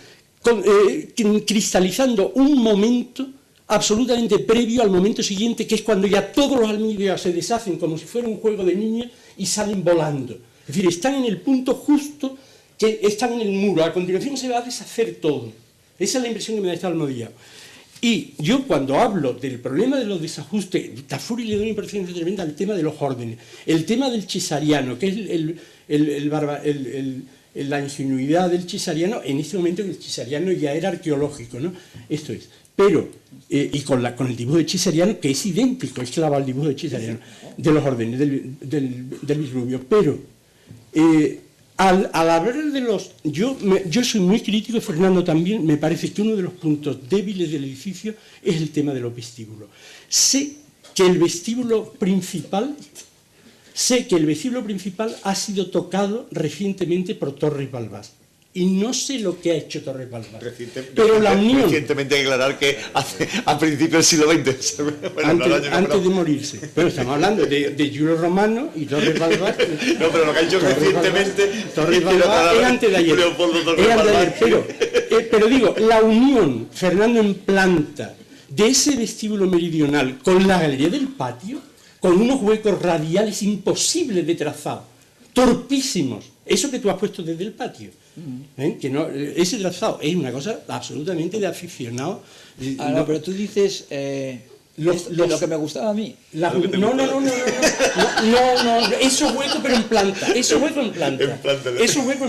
Speaker 2: cristalizando un momento absolutamente previo al momento siguiente, que es cuando ya todos los almohadillados se deshacen como si fuera un juego de niños y salen volando. Es decir, están en el punto justo que están en el muro, a continuación se va a deshacer todo. Esa es la impresión que me da este almohadillado. Y yo cuando hablo del problema de los desajustes, Tafuri le da una importancia tremenda al tema de los órdenes, el tema del cesariano, que es la ingenuidad del cesariano, en este momento que el cesariano ya era arqueológico, ¿no? Esto es. Pero, y con el dibujo de Cesariano, que es idéntico, es claro al dibujo de Cesariano, de los órdenes del Vitruvio. Pero, al hablar de los... Yo soy muy crítico, Fernando también, me parece que uno de los puntos débiles del edificio es el tema de los vestíbulos. Sé que el vestíbulo principal ha sido tocado recientemente por Torres Balbás. Y no sé lo que ha hecho Torres Balbás. Pero la unión...
Speaker 1: Recientemente hay que aclarar que a principios del siglo XX. Bueno,
Speaker 2: antes de morirse. Pero estamos hablando de Giulio Romano y Torres Balbás.
Speaker 1: No, pero lo que ha hecho recientemente...
Speaker 2: Torres Balbás es antes de ayer. Pero digo, la unión, Fernando, en planta, de ese vestíbulo meridional con la galería del patio, con unos huecos radiales imposibles de trazado, torpísimos, eso que tú has puesto desde el patio. Que no, ese trazado es una cosa absolutamente de aficionado.
Speaker 3: No, pero tú dices lo que me gustaba a mí.
Speaker 2: No, eso hueco pero en planta, eso hueco en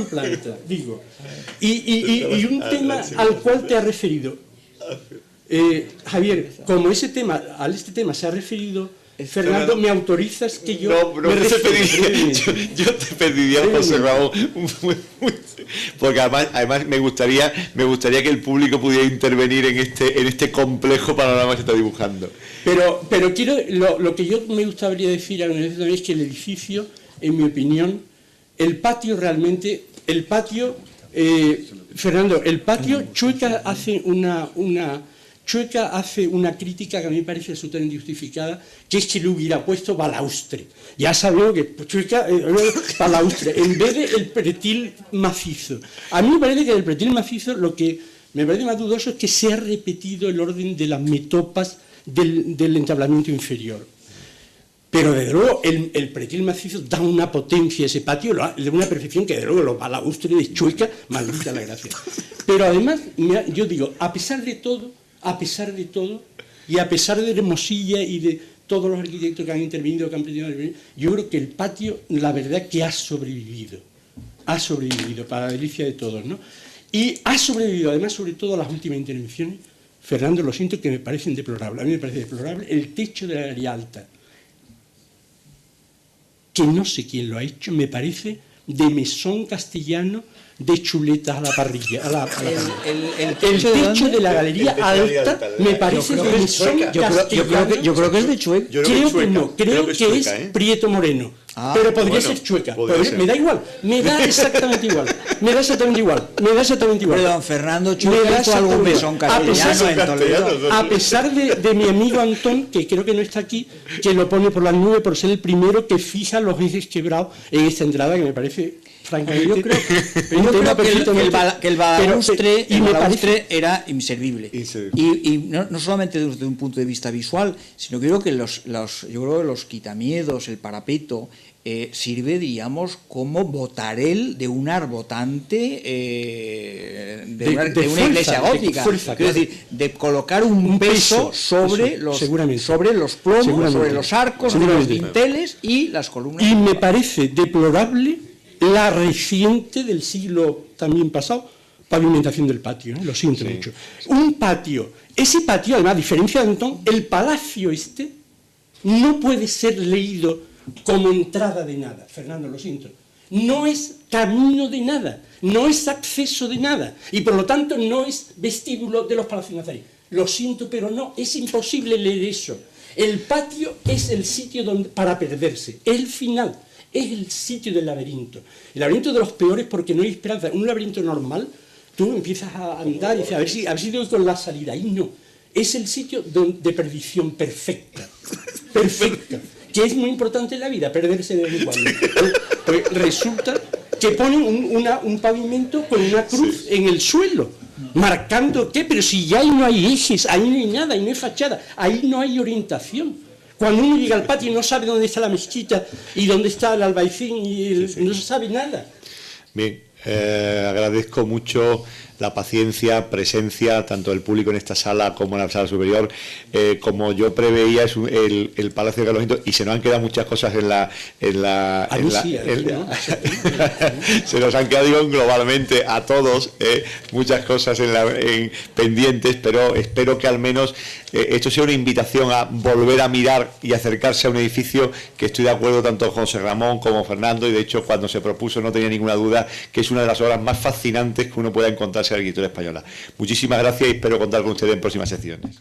Speaker 2: planta, digo. Y un tema al cual te has referido, Javier, como a este tema se ha referido Fernando, ¿me autorizas que yo
Speaker 1: yo te pediría, José Ramón, porque además me gustaría que el público pudiera intervenir en este complejo panorama que se está dibujando.
Speaker 2: Pero quiero, lo que yo me gustaría decir es que el edificio, en mi opinión, el patio realmente, Fernando, el patio, Chueca hace una crítica que a mí me parece absolutamente injustificada, que es que le hubiera puesto balaustre. Ya sabemos que Chueca balaustre, en vez de el pretil macizo. A mí me parece que del pretil macizo lo que me parece más dudoso es que se ha repetido el orden de las metopas del entablamiento inferior. Pero desde luego el pretil macizo da una potencia a ese patio, de una perfección que desde luego los balaustres de Chueca, maldita la gracia. Pero además, yo digo, a pesar de todo, y a pesar de Hermosilla y de todos los arquitectos que han intervenido, yo creo que el patio, la verdad que ha sobrevivido para la delicia de todos, ¿no? Y ha sobrevivido, además, sobre todo a las últimas intervenciones, Fernando, lo siento, que me parecen deplorables. A mí me parece deplorable el techo de la galería alta, que no sé quién lo ha hecho, me parece de mesón castellano, de chuletas a la parrilla. El techo de la galería alta me parece de mesón castellano.
Speaker 3: Yo creo que es de Chueca.
Speaker 2: Creo que es Prieto Moreno. Pero podría ser Chueca. Me da igual, me da exactamente igual.
Speaker 3: Pero don Fernando Chueca hizo algún mesón castellano en Toledo.
Speaker 2: A pesar de mi amigo Antón, que creo que no está aquí, que lo pone por las nubes por ser el primero que fija los ejes quebrados en esta entrada, que me parece...
Speaker 3: Yo creo que el balaustre era inservible. Y no solamente desde un punto de vista visual, sino que creo que los quitamiedos, el parapeto, sirve, diríamos, como botarel de un arbotante de una iglesia gótica. Es decir, de colocar un peso sobre los plomos, sobre los arcos, sobre los dinteles y las columnas.
Speaker 2: Y me parece deplorable la reciente del siglo también pasado, pavimentación del patio, lo siento mucho. Un patio, ese patio, además, a diferencia de Antón, el palacio no puede ser leído como entrada de nada. Fernando, lo siento. No es camino de nada, no es acceso de nada, y por lo tanto no es vestíbulo de los palacios nazaríes. Lo siento, pero no, es imposible leer eso. El patio es el sitio para perderse, el final, es el sitio del laberinto. El laberinto de los peores porque no hay esperanza. Un laberinto normal, tú empiezas a andar y dices, a ver si doy con la salida, y no. Es el sitio de perdición perfecta, perfecta, que es muy importante en la vida, perderse de vez en cuando. Pues resulta que ponen un pavimento con una cruz en el suelo, marcando qué, pero si ya ahí no hay ejes, ahí no hay nada, ahí no hay fachada, ahí no hay orientación. Cuando uno llega al patio y no sabe dónde está la mezquita y dónde está el albaicín y no se sabe nada.
Speaker 1: Bien, agradezco mucho la paciencia, presencia, tanto del público en esta sala como en la sala superior. Como yo preveía, es el Palacio de Carlos V, y se nos han quedado muchas cosas se nos han quedado, digo, globalmente a todos, muchas cosas pendientes, pero espero que al menos esto sea una invitación a volver a mirar y acercarse a un edificio que estoy de acuerdo tanto José Ramón como Fernando, y de hecho cuando se propuso no tenía ninguna duda que es una de las obras más fascinantes que uno pueda encontrarse en la arquitectura española. Muchísimas gracias y espero contar con ustedes en próximas secciones.